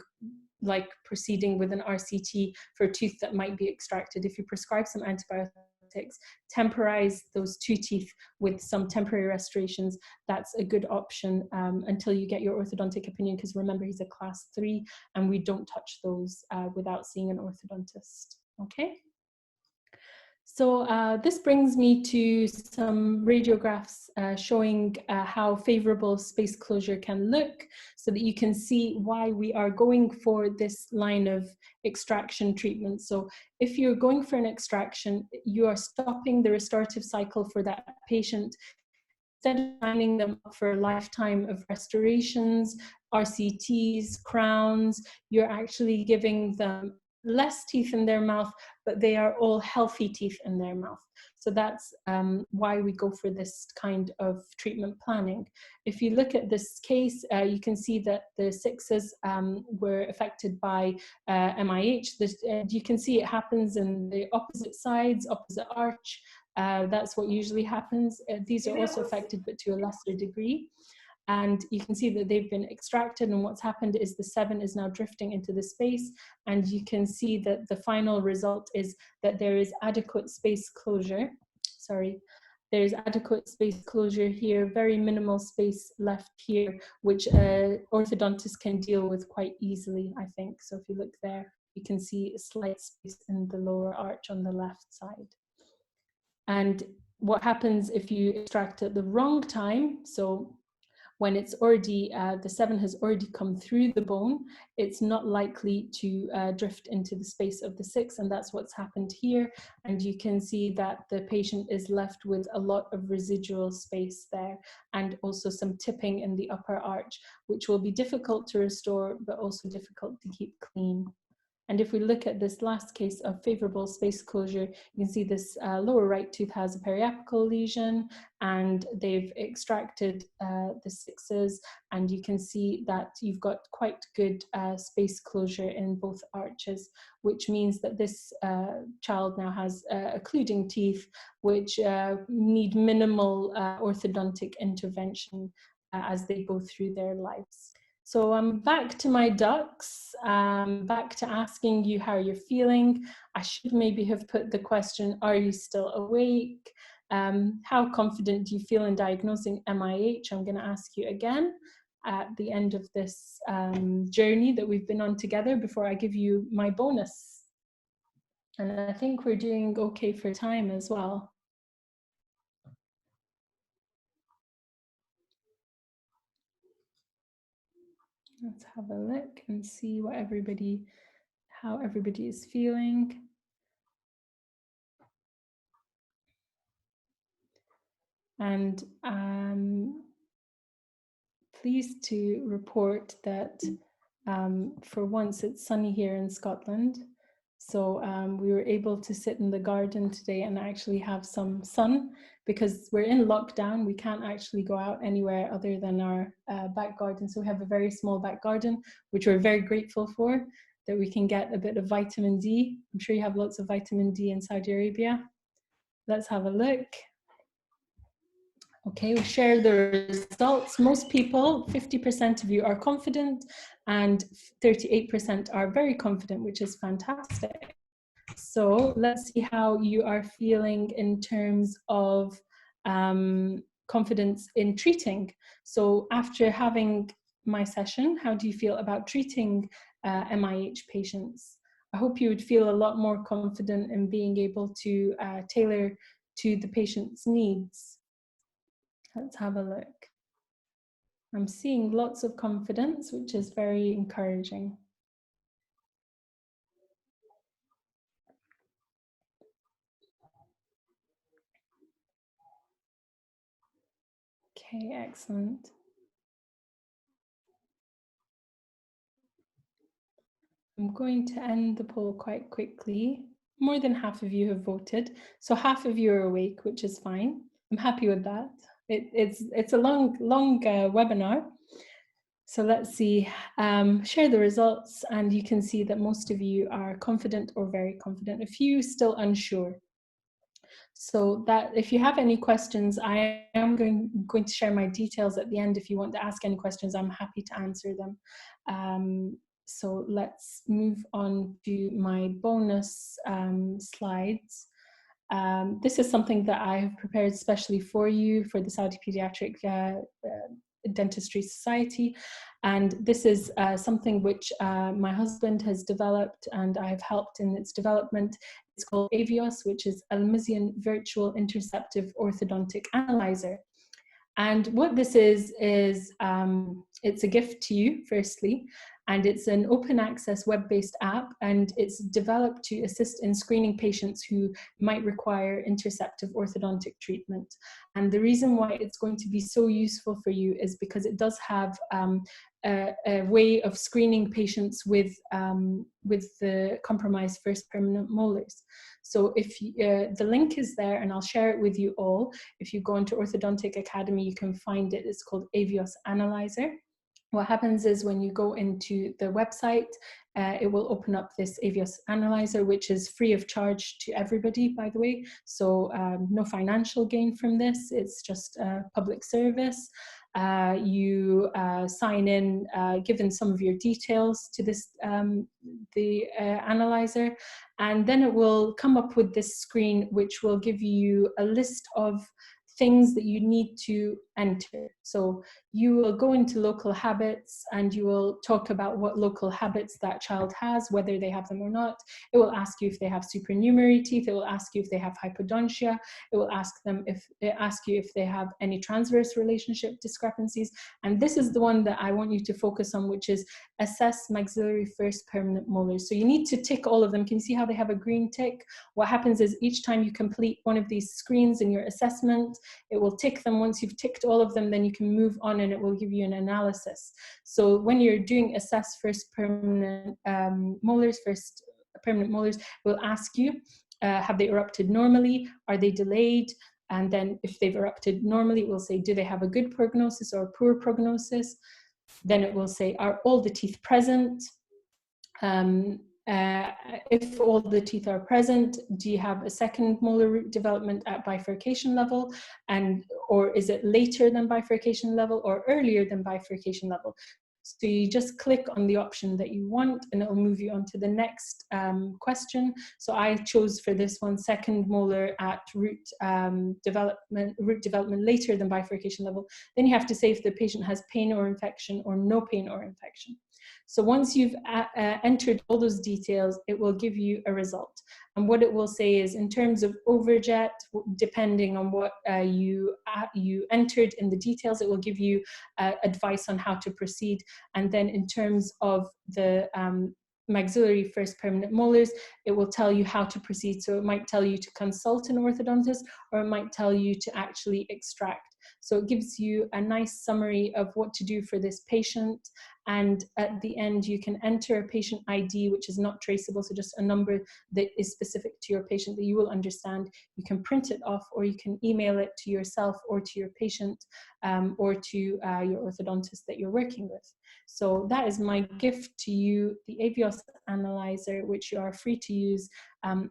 like proceeding with an RCT for a tooth that might be extracted, if you prescribe some antibiotics, temporize those 2 teeth with some temporary restorations, that's a good option until you get your orthodontic opinion, because remember, he's a class 3 and we don't touch those without seeing an orthodontist. Okay, So this brings me to some radiographs showing how favorable space closure can look, so that you can see why we are going for this line of extraction treatment. So if you're going for an extraction, you are stopping the restorative cycle for that patient. Instead of signing them up for a lifetime of restorations, RCTs, crowns, you're actually giving them less teeth in their mouth, but they are all healthy teeth in their mouth. So that's why we go for this kind of treatment planning. If you look at this case, you can see that the sixes were affected by MIH. You can see it happens in the opposite sides, opposite arch. That's what usually happens. These are also affected, but to a lesser degree. And you can see that they've been extracted, and what's happened is the 7 is now drifting into the space, and you can see that the final result is that there is adequate space closure. Sorry, there's adequate space closure here, very minimal space left here, which orthodontists can deal with quite easily, I think. So if you look there, you can see a slight space in the lower arch on the left side. And what happens if you extract at the wrong time, so when it's already, the 7 has already come through the bone, it's not likely to drift into the space of the 6, and that's what's happened here. And you can see that the patient is left with a lot of residual space there, and also some tipping in the upper arch, which will be difficult to restore, but also difficult to keep clean. And if we look at this last case of favorable space closure, you can see this lower right tooth has a periapical lesion, and they've extracted the 6s, and you can see that you've got quite good space closure in both arches, which means that this child now has occluding teeth, which need minimal orthodontic intervention as they go through their lives. So I'm back to my ducks, back to asking you how you're feeling. I should maybe have put the question, are you still awake? How confident do you feel in diagnosing MIH? I'm going to ask you again at the end of this journey that we've been on together before I give you my bonus. And I think we're doing okay for time as well. Let's have a look and see what how everybody is feeling. And pleased to report that for once it's sunny here in Scotland. So we were able to sit in the garden today and actually have some sun, because we're in lockdown. We can't actually go out anywhere other than our back garden. So we have a very small back garden, which we're very grateful for, that we can get a bit of vitamin D. I'm sure you have lots of vitamin D in Saudi Arabia. Let's have a look. Okay, we'll share the results. Most people, 50% of you are confident, and 38% are very confident, which is fantastic. So let's see how you are feeling in terms of confidence in treating. So after having my session, how do you feel about treating MIH patients? I hope you would feel a lot more confident in being able to tailor to the patient's needs. Let's have a look. I'm seeing lots of confidence, which is very encouraging. Okay, excellent. I'm going to end the poll quite quickly. More than half of you have voted, so half of you are awake, which is fine. I'm happy with that. It's a long webinar. So let's see, share the results, and you can see that most of you are confident or very confident, a few still unsure. So that if you have any questions, I am going to share my details at the end. If you want to ask any questions, I'm happy to answer them. So let's move on to my bonus slides. This is something that I have prepared especially for you, for the Saudi Paediatric Dentistry Society. And this is something which my husband has developed, and I have helped in its development. It's called AVIOS, which is Al Muzian Virtual Interceptive Orthodontic Analyzer. And what this is it's a gift to you, firstly, and it's an open access web-based app, and it's developed to assist in screening patients who might require interceptive orthodontic treatment. And the reason why it's going to be so useful for you is because it does have a way of screening patients with the compromised first permanent molars. So if the link is there, and I'll share it with you all. If you go into Orthodontic Academy, you can find it. It's called AVIOS Analyzer. What happens is when you go into the website, it will open up this AVIOS Analyzer, which is free of charge to everybody, by the way. So no financial gain from this. It's just a public service. You sign in, given some of your details to this, the analyzer, and then it will come up with this screen, which will give you a list of things that you need to enter. So you will go into local habits, and you will talk about what local habits that child has, whether they have them or not. It will ask you if they have supernumerary teeth. It will ask you if they have hypodontia. It will ask you if they have any transverse relationship discrepancies. And this is the one that I want you to focus on, which is assess maxillary first permanent molars. So you need to tick all of them. Can you see how they have a green tick? What happens is each time you complete one of these screens in your assessment, it will tick them. Once you've ticked all of them, then you can move on, and it will give you an analysis. So when you're doing assess first permanent molars, it will ask you, have they erupted normally? Are they delayed? And then if they've erupted normally, it will say, do they have a good prognosis or a poor prognosis? Then it will say, are all the teeth present? If all the teeth are present, do you have a second molar root development at bifurcation level? Or is it later than bifurcation level or earlier than bifurcation level? So you just click on the option that you want, and it will move you on to the next question. So I chose for this one, second molar at root development later than bifurcation level. Then you have to say if the patient has pain or infection or no pain or infection. So once you've entered all those details, it will give you a result. And what it will say is, in terms of overjet, depending on what you entered in the details, it will give you advice on how to proceed. And then in terms of the maxillary first permanent molars, it will tell you how to proceed. So it might tell you to consult an orthodontist, or it might tell you to actually extract. So it gives you a nice summary of what to do for this patient. And at the end, you can enter a patient ID, which is not traceable, so just a number that is specific to your patient that you will understand. You can print it off, or you can email it to yourself or to your patient, or to your orthodontist that you're working with. So that is my gift to you, the AVIOS Analyzer, which you are free to use.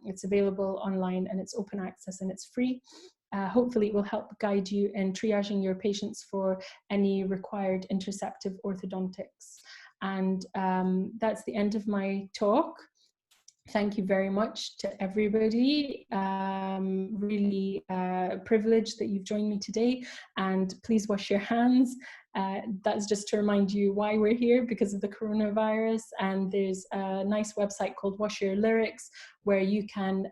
It's available online, and it's open access, and it's free. Hopefully it will help guide you in triaging your patients for any required interceptive orthodontics. And that's the end of my talk. Thank you very much to everybody. Really privileged that you've joined me today, and please wash your hands. That's just to remind you why we're here, because of the coronavirus. And there's a nice website called Wash Your Lyrics, where you can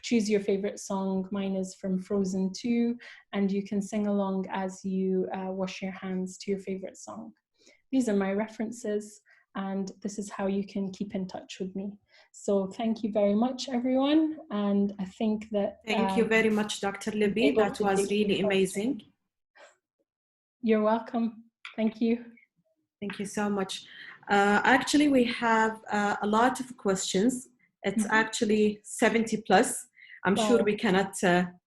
choose your favorite song. Mine is from Frozen 2, and you can sing along as you wash your hands to your favorite song. These are my references, and this is how you can keep in touch with me. So thank you very much, everyone. And I think that... Thank you very much, Dr. Libby. That was really amazing. You're welcome. Thank you. Thank you so much. Actually, we have a lot of questions. It's actually 70 plus. I'm sure we cannot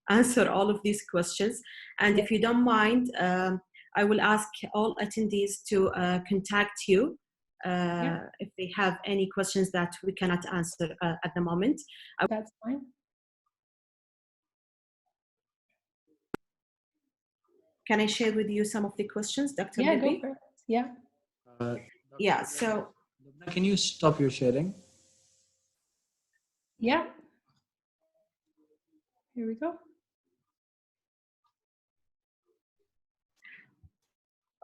answer all of these questions. And if you don't mind, I will ask all attendees to contact you if they have any questions that we cannot answer at the moment. That's fine. Can I share with you some of the questions, Dr. Yeah, Libby? go for it. Yeah. Yeah, so... Can you stop your sharing? Yeah. Here we go.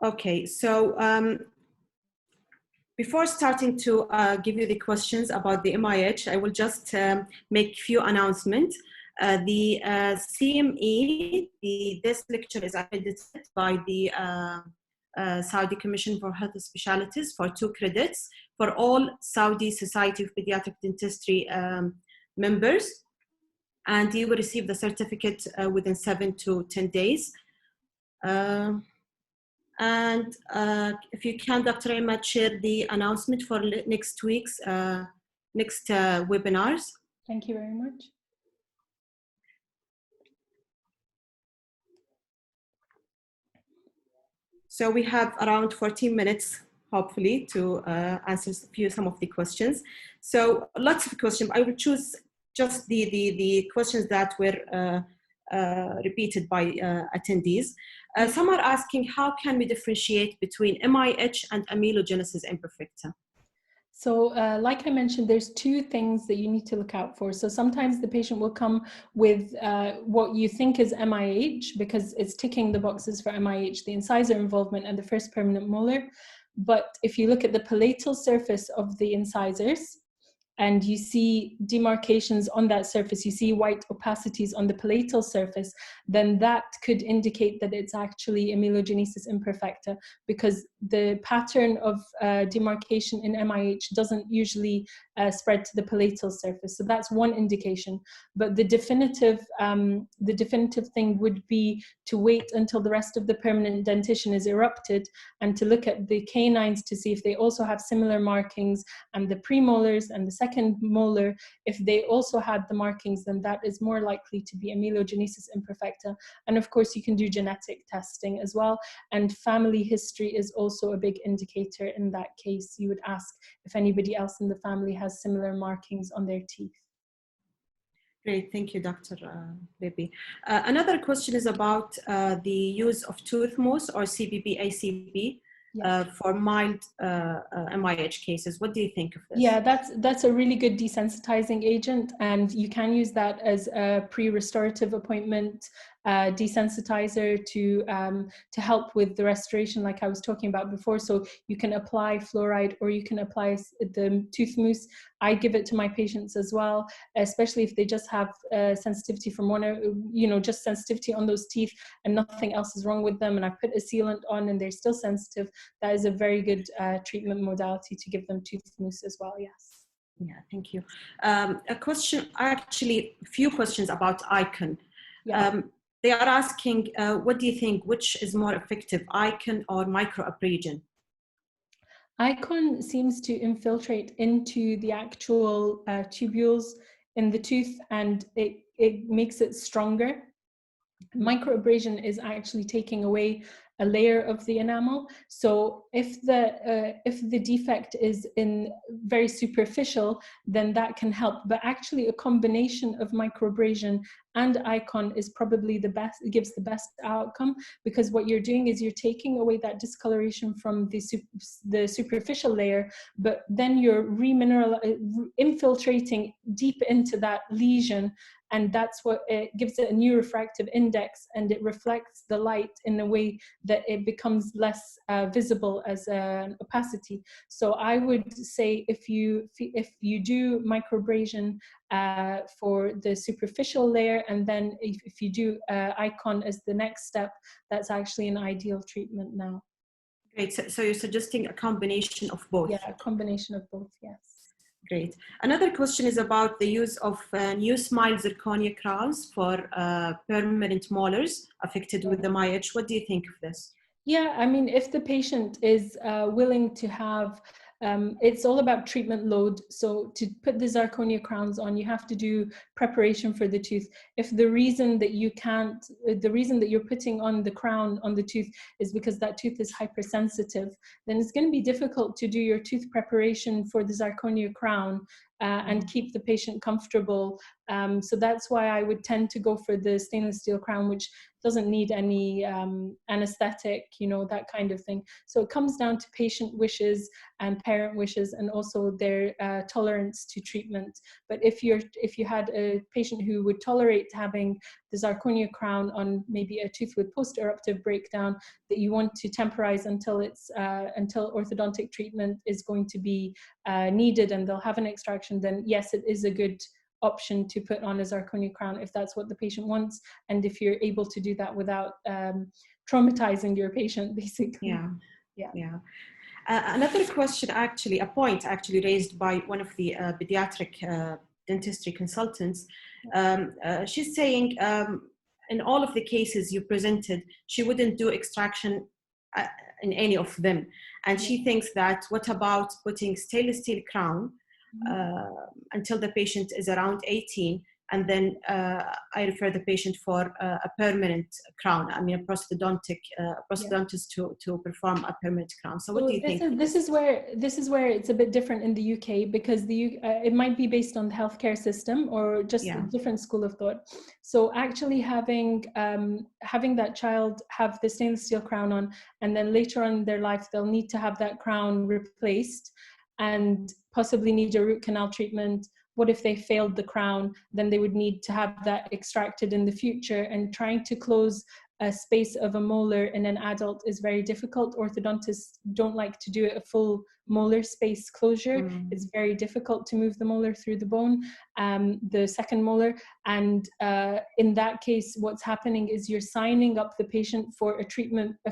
Okay, so Before starting to give you the questions about the MIH, I will just make a few announcements. The CME, this lecture is accredited by the Saudi Commission for Health Specialties for 2 credits for all Saudi Society of Pediatric Dentistry members, and you will receive the certificate within 7 to 10 days. And if you can, Dr. Emad, share the announcement for next week's webinars. Thank you very much. So we have around 14 minutes, hopefully, to answer some of the questions. So lots of questions. I will choose just the questions that were repeated by attendees. Some are asking, how can we differentiate between MIH and amelogenesis imperfecta? So like I mentioned, there's 2 things that you need to look out for. So sometimes the patient will come with what you think is MIH because it's ticking the boxes for MIH, the incisor involvement and the first permanent molar. But if you look at the palatal surface of the incisors, and you see demarcations on that surface, you see white opacities on the palatal surface, then that could indicate that it's actually amelogenesis imperfecta, because the pattern of demarcation in MIH doesn't usually spread to the palatal surface. So that's one indication. But the definitive thing would be to wait until the rest of the permanent dentition is erupted and to look at the canines to see if they also have similar markings, and the premolars and the second molar, if they also had the markings, then that is more likely to be amelogenesis imperfecta. And of course, you can do genetic testing as well. And family history is also a big indicator in that case. You would ask if anybody else in the family has similar markings on their teeth. Great, thank you, Dr. Bibi. Another question is about the use of tooth mousse or CBB-ACB. For mild MIH cases. What do you think of this? Yeah, that's a really good desensitizing agent, and you can use that as a pre-restorative appointment desensitizer to help with the restoration, like I was talking about before. So you can apply fluoride or you can apply the tooth mousse. I give it to my patients as well, especially if they just have sensitivity from just sensitivity on those teeth and nothing else is wrong with them, and I put a sealant on and they're still sensitive. That is a very good treatment modality to give them tooth mousse as well. Yes. Yeah, thank you. A question, actually, a few questions about ICON. Yeah. They are asking, what do you think, which is more effective, ICON or microabrasion? ICON seems to infiltrate into the actual tubules in the tooth, and it makes it stronger. Microabrasion is actually taking away a layer of the enamel. So if the defect is in very superficial, then that can help. But actually, a combination of microabrasion and ICON is probably the best. It gives the best outcome, because what you're doing is you're taking away that discoloration from the superficial layer, but then you're infiltrating deep into that lesion. And that's what it gives it a new refractive index, and it reflects the light in a way that it becomes less visible as an opacity. So I would say if you do microabrasion for the superficial layer, and then if you do ICON as the next step, that's actually an ideal treatment now. Great. So you're suggesting a combination of both? Yeah, a combination of both, yes. Great. Another question is about the use of new smile zirconia crowns for permanent molars affected with the MIH. What do you think of this? Yeah, I mean, if the patient is willing to have, it's all about treatment load. So to put the zirconia crowns on, you have to do preparation for the tooth. If the reason that you're putting on the crown on the tooth is because that tooth is hypersensitive, then it's going to be difficult to do your tooth preparation for the zirconia crown and keep the patient comfortable. So that's why I would tend to go for the stainless steel crown, which doesn't need any anesthetic, that kind of thing. So it comes down to patient wishes and parent wishes, and also their tolerance to treatment. But if you had a patient who would tolerate having the zirconia crown on maybe a tooth with post-eruptive breakdown that you want to temporize until until orthodontic treatment is going to be needed and they'll have an extraction, then yes, it is a good option to put on a zirconia crown if that's what the patient wants, and if you're able to do that without traumatizing your patient, basically. Yeah. Another question, actually, a point actually raised by one of the pediatric dentistry consultants. She's saying in all of the cases you presented, she wouldn't do extraction in any of them. And she thinks that what about putting stainless steel crown until the patient is around 18, and then I refer the patient for a permanent crown. I mean, a prosthodontist to perform a permanent crown. So, what do you think? This is where it's a bit different in the UK, because it might be based on the healthcare system or just a different school of thought. So, actually having that child have the stainless steel crown on, and then later on in their life they'll need to have that crown replaced and possibly need a root canal treatment. What if they failed the crown? Then they would need to have that extracted in the future, and trying to close a space of a molar in an adult is very difficult. Orthodontists don't like to do it a full molar space closure. It's very difficult to move the molar through the bone, the second molar. And in that case, what's happening is you're signing up the patient for a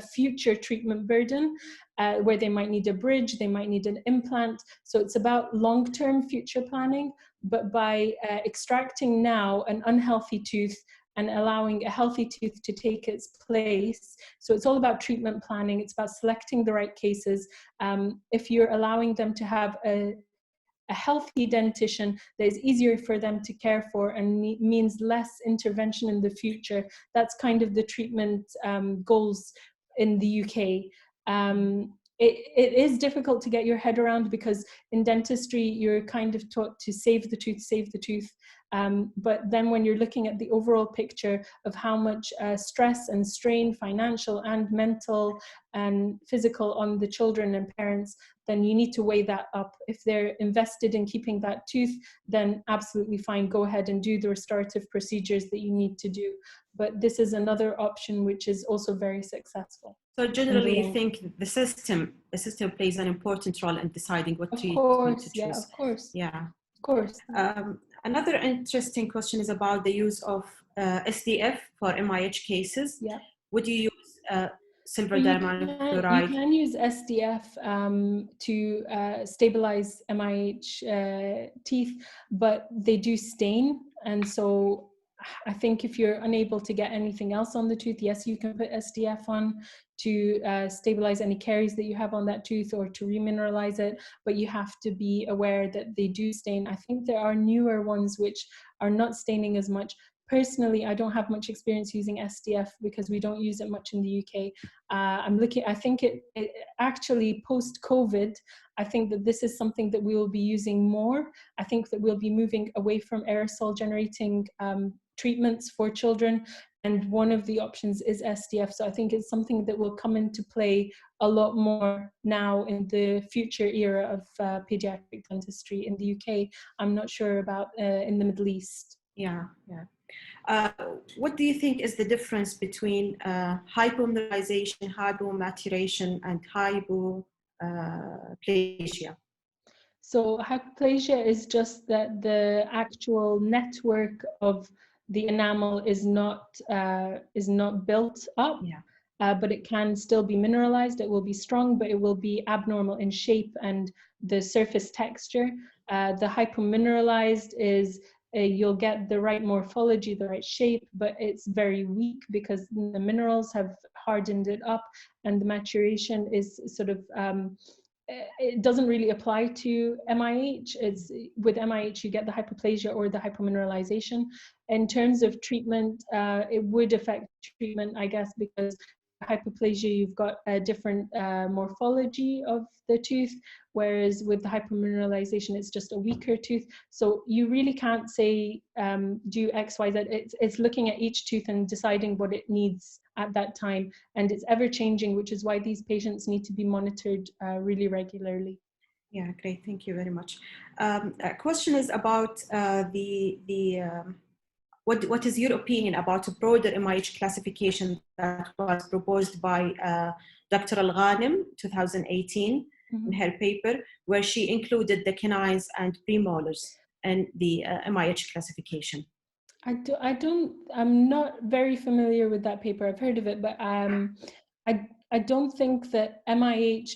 future treatment burden, where they might need a bridge, they might need an implant. So it's about long-term future planning. But by extracting now an unhealthy tooth and allowing a healthy tooth to take its place. So it's all about treatment planning. It's about selecting the right cases. If you're allowing them to have a healthy dentition that is easier for them to care for and means less intervention in the future, that's kind of the treatment goals in the UK. It is difficult to get your head around, because in dentistry you're kind of taught to save the tooth. But then when you're looking at the overall picture of how much stress and strain, financial and mental and physical, on the children and parents, then you need to weigh that up. If they're invested in keeping that tooth, then absolutely fine, go ahead and do the restorative procedures that you need to do. But this is another option which is also very successful. So generally, you think the system plays an important role in deciding what treatment to choose? Yeah, of course. Yeah, of course. Another interesting question is about the use of SDF for MIH cases. Yeah. Would you use silver diamond chloride? You can use SDF to stabilize MIH teeth, but they do stain, and so I think if you're unable to get anything else on the tooth, yes, you can put SDF on to stabilize any caries that you have on that tooth or to remineralize it, but you have to be aware that they do stain. I think there are newer ones which are not staining as much. Personally, I don't have much experience using SDF because we don't use it much in the UK. I think it actually post-COVID, I think that this is something that we will be using more. I think that we'll be moving away from aerosol generating treatments for children, and one of the options is SDF. So I think it's something that will come into play a lot more now in the future era of pediatric dentistry in the UK. I'm not sure about in the Middle East. Yeah. What do you think is the difference between hypominralization, hypomaturation, and hypoplasia? So hypoplasia is just that the actual network of the enamel is not built up, but it can still be mineralized. It will be strong, but it will be abnormal in shape and the surface texture. The hypomineralized is you'll get the right morphology, the right shape, but it's very weak because the minerals have hardened it up, and the maturation is sort of it doesn't really apply to MIH. It's with MIH you get the hypoplasia or the hypomineralization. In terms of treatment, it would affect treatment, I guess, because hypoplasia you've got a different morphology of the tooth, whereas with the hypomineralization it's just a weaker tooth. So you really can't say do X, Y, Z. It's looking at each tooth and deciding what it needs at that time, and it's ever changing, which is why these patients need to be monitored really regularly. Yeah, great, thank you very much. A question is about the what is your opinion about a broader MIH classification that was proposed by Dr. Al Ghanem 2018 in her paper, where she included the canines and premolars in the MIH classification? I'm not very familiar with that paper. I've heard of it, but I don't think that MIH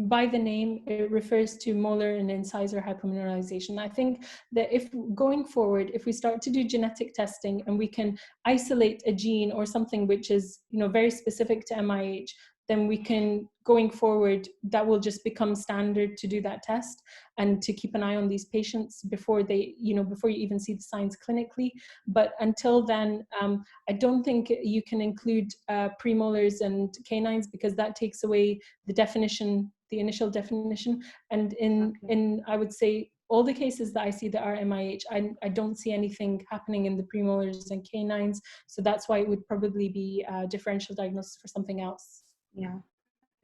by the name, it refers to molar and incisor hypominralization. I think that if going forward, if we start to do genetic testing and we can isolate a gene or something which is, you know, very specific to MIH, then we can, going forward, that will just become standard to do that test and to keep an eye on these patients before they, you know, before you even see the signs clinically. But until then, I don't think you can include premolars and canines, because that takes away the definition, the initial definition. And in I would say, all the cases that I see that are MIH, I don't see anything happening in the premolars and canines. So that's why it would probably be a differential diagnosis for something else. Yeah,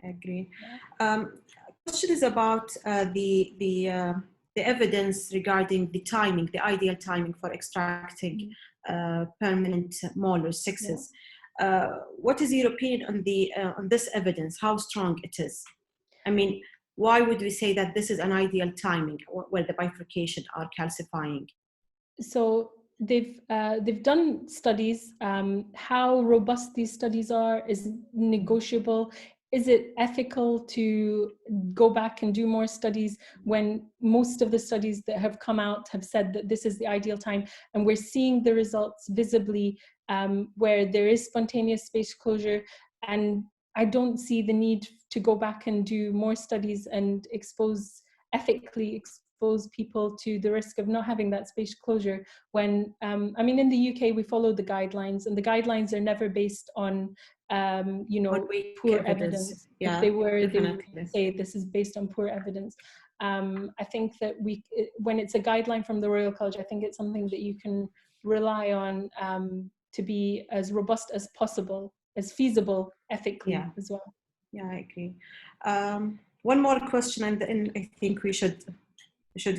I agree. Question is about the evidence regarding the timing, the ideal timing for extracting permanent molars, sixes. What is your opinion on this evidence? How strong it is? I mean, why would we say that this is an ideal timing where the bifurcation are calcifying? So they've done studies. How robust these studies are is negotiable. Is it ethical to go back and do more studies when most of the studies that have come out have said that this is the ideal time, and we're seeing the results visibly where there is spontaneous space closure? And I don't see the need to go back and do more studies and ethically expose people to the risk of not having that space closure when, I mean, in the UK, we follow the guidelines, and the guidelines are never based on, you know, poor evidence. Yeah, if they were, definitely. they would say this is based on poor evidence. I think that when it's a guideline from the Royal College, I think it's something that you can rely on to be as robust as possible, as feasible ethically as well. Yeah, I agree. One more question, and then I think we should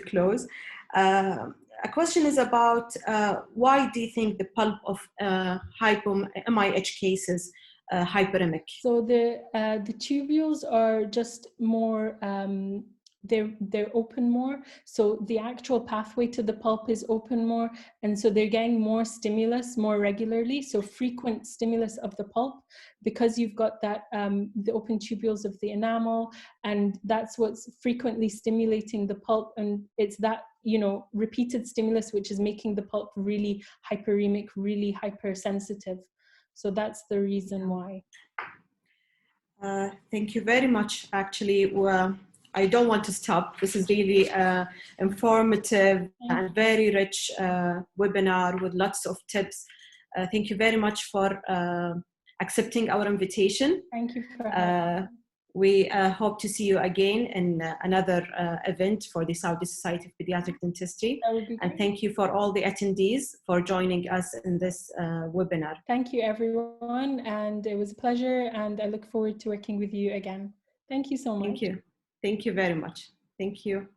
close. A question is about why do you think the pulp of MIH cases hyperemic? So the tubules are just more, they're open more. So the actual pathway to the pulp is open more. And so they're getting more stimulus more regularly. So frequent stimulus of the pulp, because you've got that, the open tubules of the enamel, and that's what's frequently stimulating the pulp. And it's that, you know, repeated stimulus, which is making the pulp really hyperemic, really hypersensitive. So that's the reason why. Thank you very much. Actually, I don't want to stop. This is really informative and very rich webinar with lots of tips. Thank you very much for accepting our invitation. Thank you for having me. We hope to see you again in another event for the Saudi Society of Pediatric Dentistry. And thank you for all the attendees for joining us in this webinar. Thank you, everyone. And it was a pleasure. And I look forward to working with you again. Thank you so much. Thank you. Thank you very much. Thank you.